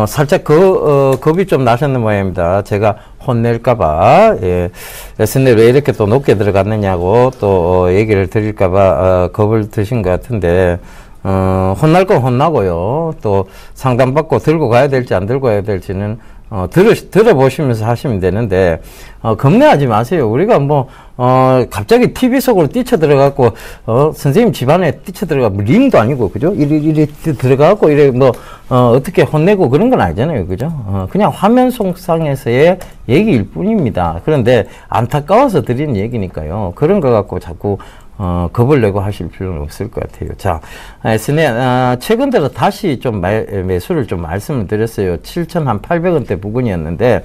S2: 살짝 겁이 좀 나셨는 모양입니다. 제가 혼낼까봐, 예, SNS 왜 이렇게 또 높게 들어갔느냐고 또, 얘기를 드릴까봐, 겁을 드신 것 같은데, 혼날 건 혼나고요. 또 상담받고 들고 가야 될지 안 들고 가야 될지는 들어보시면서 하시면 되는데, 겁내하지 마세요. 우리가 갑자기 TV 속으로 뛰쳐들어갖고, 선생님 집안에 뛰쳐들어가, 림도 아니고, 그죠? 이리 들어가갖고, 어떻게 혼내고 그런 건 아니잖아요. 그죠? 그냥 화면 속상에서의 얘기일 뿐입니다. 그런데 안타까워서 드리는 얘기니까요. 그런 거 갖고 자꾸, 겁을 내고 하실 필요는 없을 것 같아요. 자, 최근 들어 다시 좀 매수를 좀 말씀을 드렸어요. 7,800원대 부근이었는데,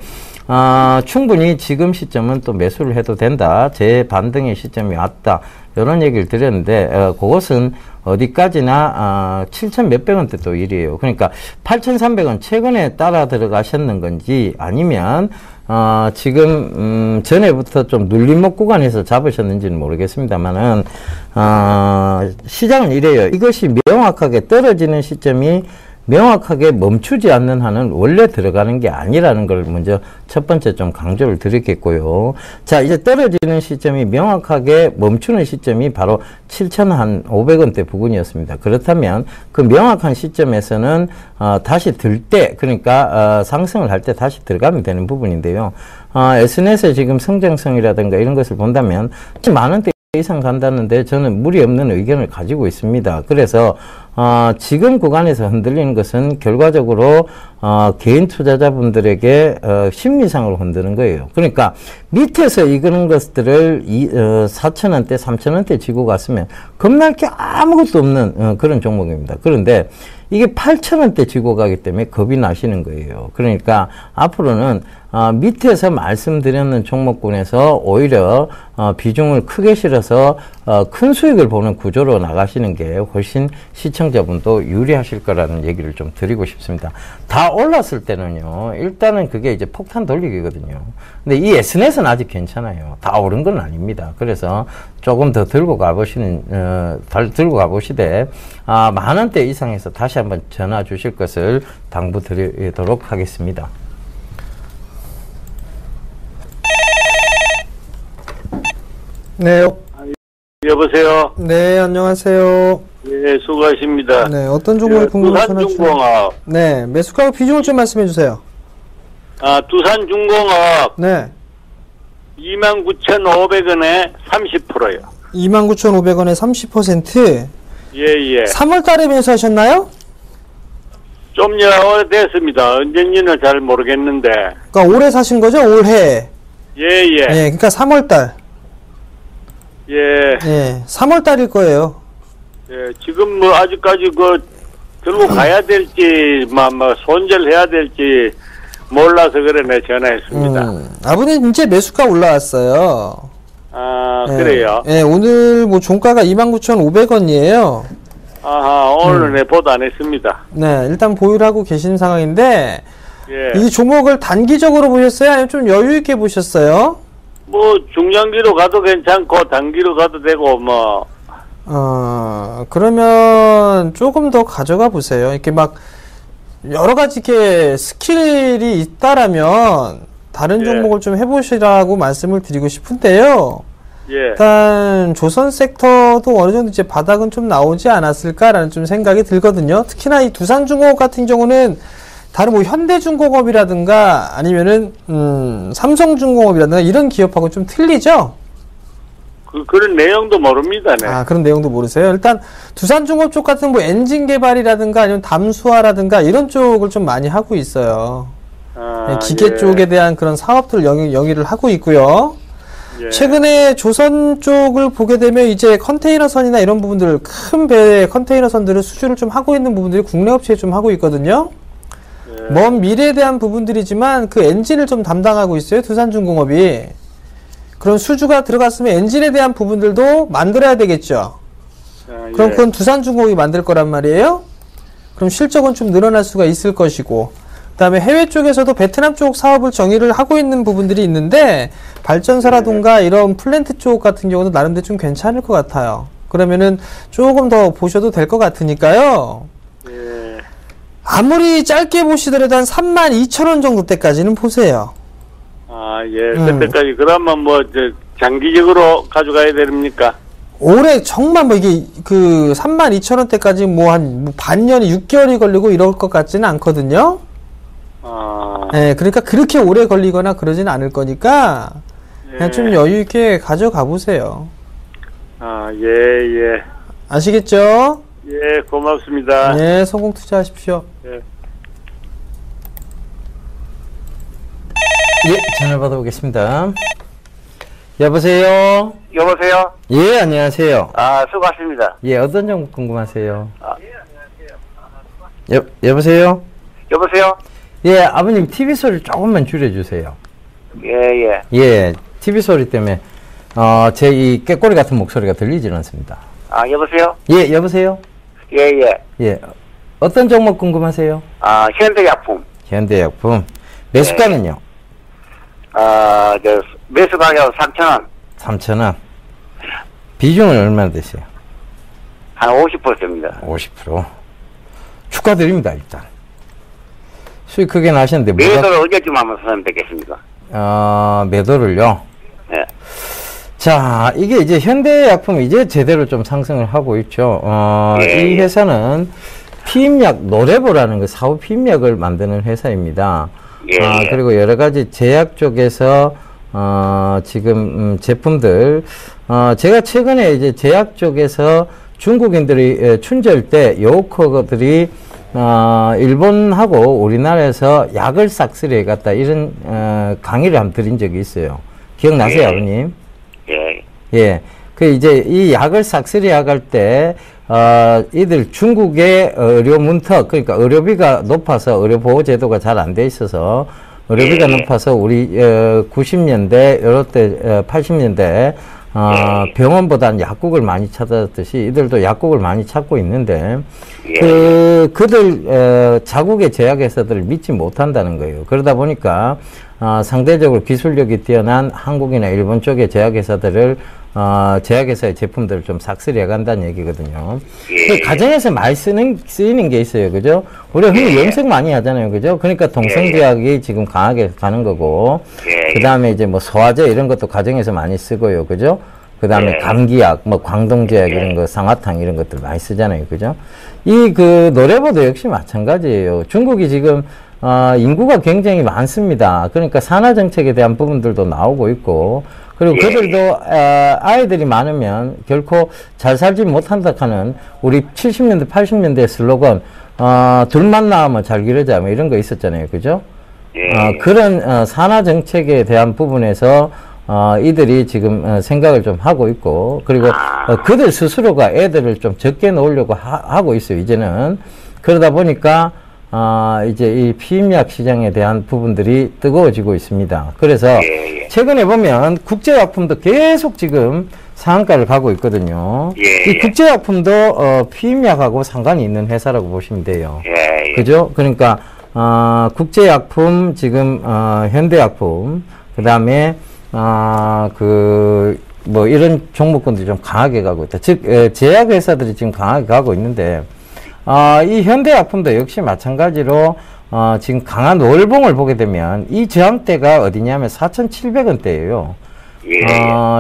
S2: 충분히 지금 시점은 또 매수를 해도 된다. 재반등의 시점이 왔다. 이런 얘기를 드렸는데, 그것은 어디까지나 7,000 몇백 원대 또 일이에요. 그러니까 8,300원 최근에 따라 들어가셨는 건지 아니면 지금 전에부터 좀 눌림목 구간에서 잡으셨는지는 모르겠습니다만은 시장은 이래요. 이것이 명확하게 떨어지는 시점이 명확하게 멈추지 않는 한은 원래 들어가는 게 아니라는 걸 먼저 첫 번째 좀 강조를 드리겠고요. 자, 이제 떨어지는 시점이 명확하게 멈추는 시점이 바로 7,500원대 부근이었습니다. 그렇다면 그 명확한 시점에서는 다시 들 때, 그러니까 상승을 할 때 다시 들어가면 되는 부분인데요. SNS의 지금 성장성이라든가 이런 것을 본다면 많은데 이상 간다는데 저는 무리 없는 의견을 가지고 있습니다. 그래서 지금 구간에서 흔들리는 것은 결과적으로 개인 투자자분들에게 심리상으로 흔드는 거예요. 그러니까 밑에서 이그런 것들을 4,000원대, 3,000원대 지고 갔으면 겁날 게 아무것도 없는 그런 종목입니다. 그런데 이게 8,000원대 지고 가기 때문에 겁이 나시는 거예요. 그러니까 앞으로는 밑에서 말씀드렸는 종목군에서 오히려 비중을 크게 실어서 큰 수익을 보는 구조로 나가시는 게 훨씬 시청자분도 유리하실 거라는 얘기를 좀 드리고 싶습니다. 다 올랐을 때는요, 일단은 그게 이제 폭탄 돌리기거든요. 근데 이 SNS는 아직 괜찮아요. 다 오른 건 아닙니다. 그래서 조금 더 들고 가보시되 만원대 이상에서 다시 한번 전화 주실 것을 당부드리도록 하겠습니다.
S3: 네.
S8: 여보세요.
S3: 네, 안녕하세요.
S8: 네, 수고하십니다.
S3: 네, 어떤 종목을 궁금하시나요?
S8: 두산중공업.
S3: 네, 매수가와 비중을 좀 말씀해 주세요.
S8: 두산중공업.
S3: 네.
S8: 29,500원에 30%요.
S3: 29,500원에 30%?
S8: 예.
S3: 3월 달에 매수하셨나요?
S8: 좀 오래됐습니다. 언제인지는 잘 모르겠는데.
S3: 그러니까 올해 사신 거죠? 올해.
S8: 예.
S3: 네, 그러니까 3월 달.
S8: 예.
S3: 네, 3월 달일 거예요.
S8: 예, 지금 뭐 아직까지 들고 가야 될지, 손절해야 될지 몰라서 그래 내 전화했습니다.
S3: 아버님 이제 매수가 올라왔어요. 네.
S8: 그래요?
S3: 네, 오늘 뭐 종가가 29,500원이에요.
S8: 아하, 오늘 보도 안 했습니다.
S3: 네, 일단 보유를 하고 계시는 상황인데,
S8: 예.
S3: 이 종목을 단기적으로 보셨어요? 아니면 좀 여유있게 보셨어요?
S8: 중장기로 가도 괜찮고, 단기로 가도 되고,
S3: 그러면 조금 더 가져가 보세요. 이렇게 여러 가지 이렇게 스킬이 있다라면, 다른 종목을 좀 해보시라고 말씀을 드리고 싶은데요.
S8: 예.
S3: 일단, 조선 섹터도 어느 정도 이제 바닥은 좀 나오지 않았을까라는 좀 생각이 들거든요. 특히나 이 두산중공업 같은 경우는, 다른 현대중공업이라든가 아니면은 삼성중공업이라든가 이런 기업하고 좀 틀리죠?
S8: 그런 내용도 모릅니다. 네.
S3: 그런 내용도 모르세요? 일단 두산중공업 쪽 같은 엔진 개발이라든가 아니면 담수화라든가 이런 쪽을 좀 많이 하고 있어요. 기계 쪽에 대한 그런 사업들 영위를 하고 있고요.
S8: 예.
S3: 최근에 조선 쪽을 보게 되면 이제 컨테이너선이나 이런 부분들, 큰 배의 컨테이너선들을 수주를 좀 하고 있는 부분들이 국내 업체에 좀 하고 있거든요. 먼 미래에 대한 부분들이지만 그 엔진을 좀 담당하고 있어요. 두산중공업이. 그런 수주가 들어갔으면 엔진에 대한 부분들도 만들어야 되겠죠. 그럼 그건 두산중공업이 만들 거란 말이에요. 그럼 실적은 좀 늘어날 수가 있을 것이고, 그 다음에 해외 쪽에서도 베트남 쪽 사업을 정의를 하고 있는 부분들이 있는데, 발전소라든가 이런 플랜트 쪽 같은 경우도 나름대로 좀 괜찮을 것 같아요. 그러면은 조금 더 보셔도 될 것 같으니까요. 아무리 짧게 보시더라도 한 32,000원 정도 때까지는 보세요.
S8: 그때까지 그러면 장기적으로 가져가야 됩니까?
S3: 올해 정말 이게 32,000원 때까지 한 반년이 6개월이 걸리고 이럴 것 같지는 않거든요. 네, 그러니까 그렇게 오래 걸리거나 그러진 않을 거니까 그냥 좀 여유 있게 가져가 보세요.
S8: 예.
S3: 아시겠죠?
S8: 예, 고맙습니다.
S3: 네, 성공 투자하십시오.
S2: 예, 전화 받아보겠습니다. 여보세요?
S8: 여보세요?
S2: 예, 안녕하세요.
S8: 아, 수고하십니다.
S2: 예, 어떤 종목 궁금하세요? 여보세요?
S8: 여보세요?
S2: 예, 아버님 TV 소리 조금만 줄여주세요.
S8: 예.
S2: 예, TV 소리 때문에 제 이 꾀꼬리 같은 목소리가 들리지는 않습니다.
S8: 아, 여보세요?
S2: 예, 여보세요?
S8: 예.
S2: 예, 어떤 종목 궁금하세요?
S8: 아, 현대약품.
S2: 현대약품. 매수가는요?
S8: 매수 가격 3,000원.
S2: 3,000원. 비중은 얼마나 되세요?
S8: 한 50%입니다.
S2: 50%. 축하드립니다, 일단. 수익 크게 나셨는데.
S8: 매도를 언제쯤 하면 선생님 뵙겠습니까?
S2: 매도를요?
S8: 네.
S2: 자, 이게 이제 현대약품이 이제 제대로 좀 상승을 하고 있죠. 이 회사는 피임약 노레보라는 그 사후 피임약을 만드는 회사입니다. 그리고 여러 가지 제약 쪽에서 지금 제품들 제가 최근에 이제 제약 쪽에서 중국인들이 춘절 때 요커들이 일본하고 우리나라에서 약을 싹쓸이 해갔다 이런 강의를 한번 드린 적이 있어요. 기억나세요, 아버님? 예. 그 이제 이 약을 싹쓸이 해갈 때 이들 중국의 의료 문턱, 그러니까 의료비가 높아서 의료보호 제도가 잘 안 돼 있어서 의료비가 높아서 우리 90년대 이럴 때 80년대 병원보다는 약국을 많이 찾았듯이 이들도 약국을 많이 찾고 있는데 그들 자국의 제약회사들을 믿지 못한다는 거예요. 그러다 보니까 상대적으로 기술력이 뛰어난 한국이나 일본 쪽의 제약회사들을 제약회사의 제품들을 좀 싹쓸이 해간다는 얘기거든요. 그 가정에서 많이 쓰이는 게 있어요. 그죠? 우리가 흔히 염색 많이 하잖아요. 그죠? 그러니까 동성제약이 지금 강하게 가는 거고, 그 다음에 이제 뭐 소화제 이런 것도 가정에서 많이 쓰고요. 그죠? 그 다음에 감기약, 뭐 광동제약 이런 거, 상화탕 이런 것들 많이 쓰잖아요. 그죠? 이 그 노레보도 역시 마찬가지예요. 중국이 지금 인구가 굉장히 많습니다. 그러니까 산화 정책에 대한 부분들도 나오고 있고, 그리고 그들도 아이들이 많으면 결코 잘 살지 못한다 하는 우리 70년대 80년대 슬로건 둘만 낳으면 잘 기르자 뭐 이런 거 있었잖아요. 그죠? 그런 산화 정책에 대한 부분에서 이들이 지금 생각을 좀 하고 있고, 그리고 그들 스스로가 애들을 좀 적게 놓으려고 하고 있어요. 이제는. 그러다 보니까 이제 이 피임약 시장에 대한 부분들이 뜨거워지고 있습니다. 그래서 최근에 보면 국제약품도 계속 지금 상한가를 가고 있거든요. 이 국제약품도 피임약하고 상관이 있는 회사라고 보시면 돼요. 그죠? 그러니까 국제약품 지금 현대약품 그 다음에 뭐 이런 종목군들이 좀 강하게 가고 있다. 즉 제약회사들이 지금 강하게 가고 있는데 이 현대약품도 역시 마찬가지로 지금 강한 월봉을 보게 되면 이 저항대가 어디냐면 4,700원대예요.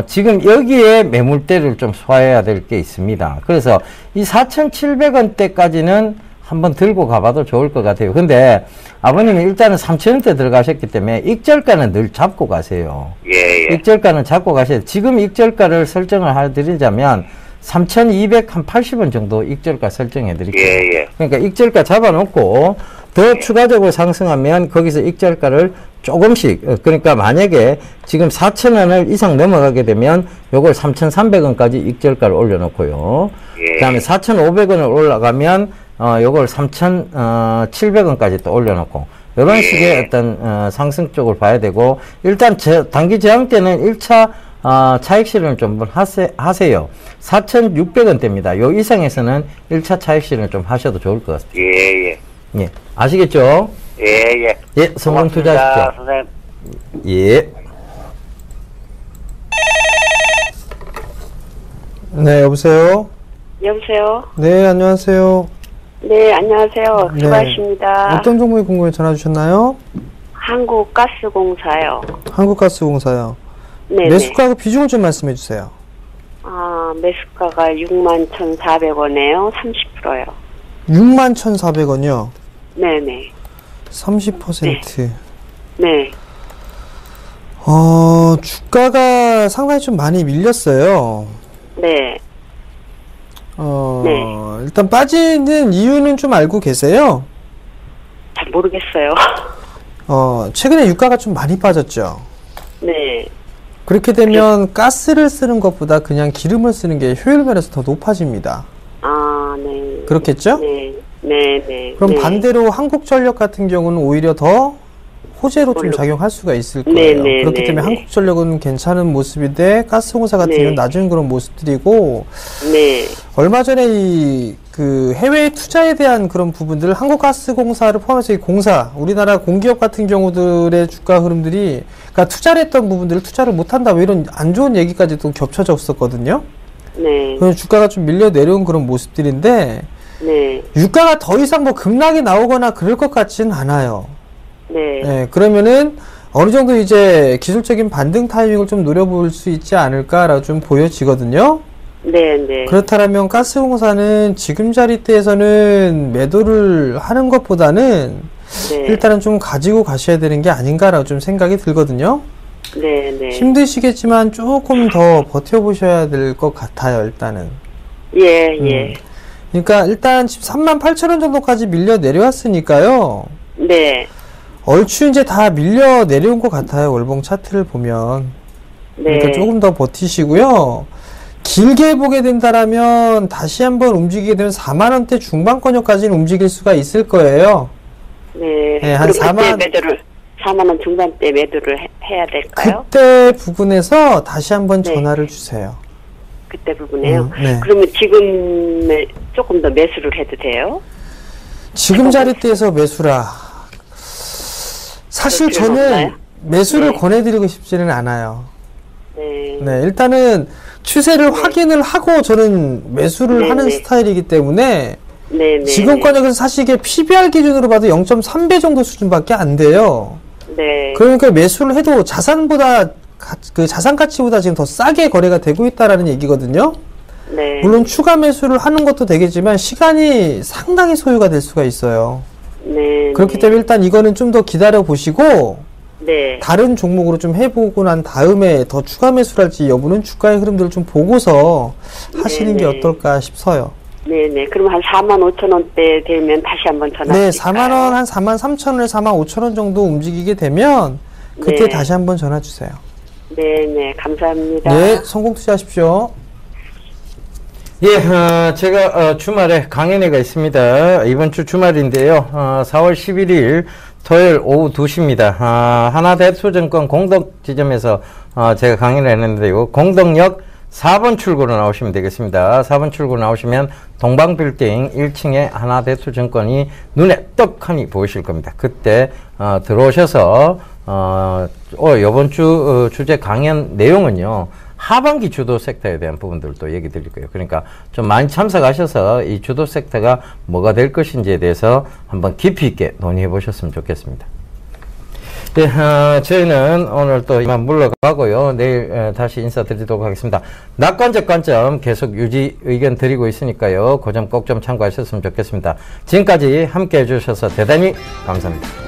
S2: 지금 여기에 매물대를 좀 소화해야 될 게 있습니다. 그래서 이 4,700원대까지는 한번 들고 가봐도 좋을 것 같아요. 근데 아버님이 일단은 3,000원대 들어가셨기 때문에 익절가는 늘 잡고 가세요. 익절가는 잡고 가셔야 돼요. 지금 익절가를 설정을 해드리자면 3,280원 정도 익절가 설정해 드릴게요. 그러니까 익절가 잡아놓고 더 추가적으로 상승하면 거기서 익절가를 조금씩, 그러니까 만약에 지금 4,000원을 이상 넘어가게 되면 요걸 3,300원까지 익절가를 올려놓고요. 그 다음에 4,500원을 올라가면 요걸 3,700원까지 또 올려놓고 이런 식의 어떤 상승 쪽을 봐야 되고, 일단 단기 저항 때는 1차 차익 실현을 좀 하세요. 4,600원대입니다. 요 이상에서는 1차 차익 실현을 좀 하셔도 좋을 것 같습니다. 예. 아시겠죠? 예, 성공 투자하십시오. 선생님. 예.
S3: 네, 여보세요?
S6: 여보세요?
S3: 네, 안녕하세요.
S6: 네, 안녕하세요. 수고하십니다.
S3: 어떤 종목이 궁금해 전화 주셨나요?
S6: 한국가스공사요.
S3: 한국가스공사요.
S6: 네.
S3: 매수가 비중을 좀 말씀해 주세요.
S6: 매수가가 61,400원이에요. 30%요.
S3: 61,400원이요?
S6: 네네.
S3: 30%.
S6: 네.
S3: 주가가 상당히 좀 많이 밀렸어요.
S6: 네.
S3: 일단 빠지는 이유는 좀 알고 계세요?
S6: 잘 모르겠어요.
S3: 최근에 유가가 좀 많이 빠졌죠?
S6: 네.
S3: 그렇게 되면 가스를 쓰는 것보다 그냥 기름을 쓰는 게 효율 면에서 더 높아집니다.
S9: 아, 네.
S3: 그렇겠죠?
S9: 네. 네, 네.
S3: 그럼
S9: 네.
S3: 반대로 한국전력 같은 경우는 오히려 더 호재로 좀 작용할 수가 있을 거예요.
S9: 네, 네,
S3: 그렇기
S9: 네,
S3: 때문에
S9: 네.
S3: 한국전력은 괜찮은 모습인데 가스공사 같은
S9: 네.
S3: 경우는 낮은 그런 모습들이고
S9: 네.
S3: 얼마 전에 그 해외 투자에 대한 그런 부분들 한국가스공사를 포함해서 이 공사 우리나라 공기업 같은 경우들의 주가 흐름들이 그러니까 투자를 했던 부분들을 투자를 못한다 뭐 이런 안 좋은 얘기까지도 겹쳐졌었거든요.
S9: 네.
S3: 그래서 주가가 좀 밀려 내려온 그런 모습들인데
S9: 네.
S3: 유가가 더 이상 뭐 급락이 나오거나 그럴 것 같지는 않아요.
S9: 네.
S3: 네, 그러면은 어느 정도 이제 기술적인 반등 타이밍을 좀 노려볼 수 있지 않을까라고 좀 보여지거든요.
S9: 네, 네.
S3: 그렇다면 가스공사는 지금 자리대에서는 매도를 하는 것보다는
S9: 네.
S3: 일단은 좀 가지고 가셔야 되는 게 아닌가라고 좀 생각이 들거든요.
S9: 네, 네.
S3: 힘드시겠지만 조금 더 버텨보셔야 될 것 같아요, 일단은.
S9: 예, 예.
S3: 그러니까 일단 지금 38,000원 정도까지 밀려 내려왔으니까요.
S9: 네.
S3: 얼추 이제 다 밀려 내려온 것 같아요, 월봉 차트를 보면.
S9: 네.
S3: 그러니까 조금 더 버티시고요. 길게 보게 된다라면 다시 한번 움직이게 되면 4만원대 중반권역까지는 움직일 수가 있을 거예요.
S9: 네.
S3: 네, 한
S9: 그럼
S3: 4만
S9: 그때 매도를 4만 원 중반대 매도를 해야 될까요?
S3: 그때 부분에서 다시 한번
S9: 네.
S3: 전화를 주세요.
S9: 그때 부분에요.
S3: 네.
S9: 그러면 지금 조금 더 매수를 해도 돼요?
S3: 지금 자리대에서 매수라. 사실
S9: 그럴 필요는
S3: 저는
S9: 없나요?
S3: 매수를
S9: 네.
S3: 권해드리고 싶지는 않아요.
S9: 네.
S3: 네, 일단은 추세를 확인을 하고 저는 매수를
S9: 네,
S3: 하는
S9: 네.
S3: 스타일이기 때문에
S9: 네, 네.
S3: 지금 권역에서 사실 이게 PBR 기준으로 봐도 0.3배 정도 수준밖에 안 돼요.
S9: 네.
S3: 그러니까 매수를 해도 자산보다 그 자산 가치보다 지금 더 싸게 거래가 되고 있다라는 얘기거든요.
S9: 네.
S3: 물론 추가 매수를 하는 것도 되겠지만 시간이 상당히 소요가 될 수가 있어요.
S9: 네.
S3: 그렇기
S9: 네.
S3: 때문에 일단 이거는 좀 더 기다려 보시고
S9: 네.
S3: 다른 종목으로 좀 해보고 난 다음에 더 추가 매수를 할지 여부는 주가의 흐름들을 좀 보고서 하시는 게
S9: 네네.
S3: 어떨까 싶어요.
S9: 네네. 그럼 한 4만 5천 원대 되면 다시 한번 전화.
S3: 네, 4만 원, 한 4만 3천 원에 4만 5천 원 정도 움직이게 되면 그때
S9: 네.
S3: 다시 한번 전화 주세요.
S9: 네네. 감사합니다.
S3: 네, 성공 투자하십시오.
S2: 예, 제가 주말에 강연회가 있습니다. 이번 주 주말인데요. 4월 11일 토요일 오후 2시입니다. 하나대투증권 공덕 지점에서 제가 강연을 했는데요. 공덕역 4번 출구로 나오시면 되겠습니다. 4번 출구 나오시면 동방빌딩 1층에 하나대투증권이 눈에 떡하니 보이실 겁니다. 그때 들어오셔서 이번 주 주제 강연 내용은요. 하반기 주도 섹터에 대한 부분들도 얘기 드릴 거예요. 그러니까 좀 많이 참석하셔서 이 주도 섹터가 뭐가 될 것인지에 대해서 한번 깊이 있게 논의해 보셨으면 좋겠습니다. 네, 저희는 오늘 또 이만 물러가고요. 내일 다시 인사드리도록 하겠습니다. 낙관적 관점 계속 유지 의견 드리고 있으니까요. 그 점 꼭 좀 참고하셨으면 좋겠습니다. 지금까지 함께 해주셔서 대단히 감사합니다.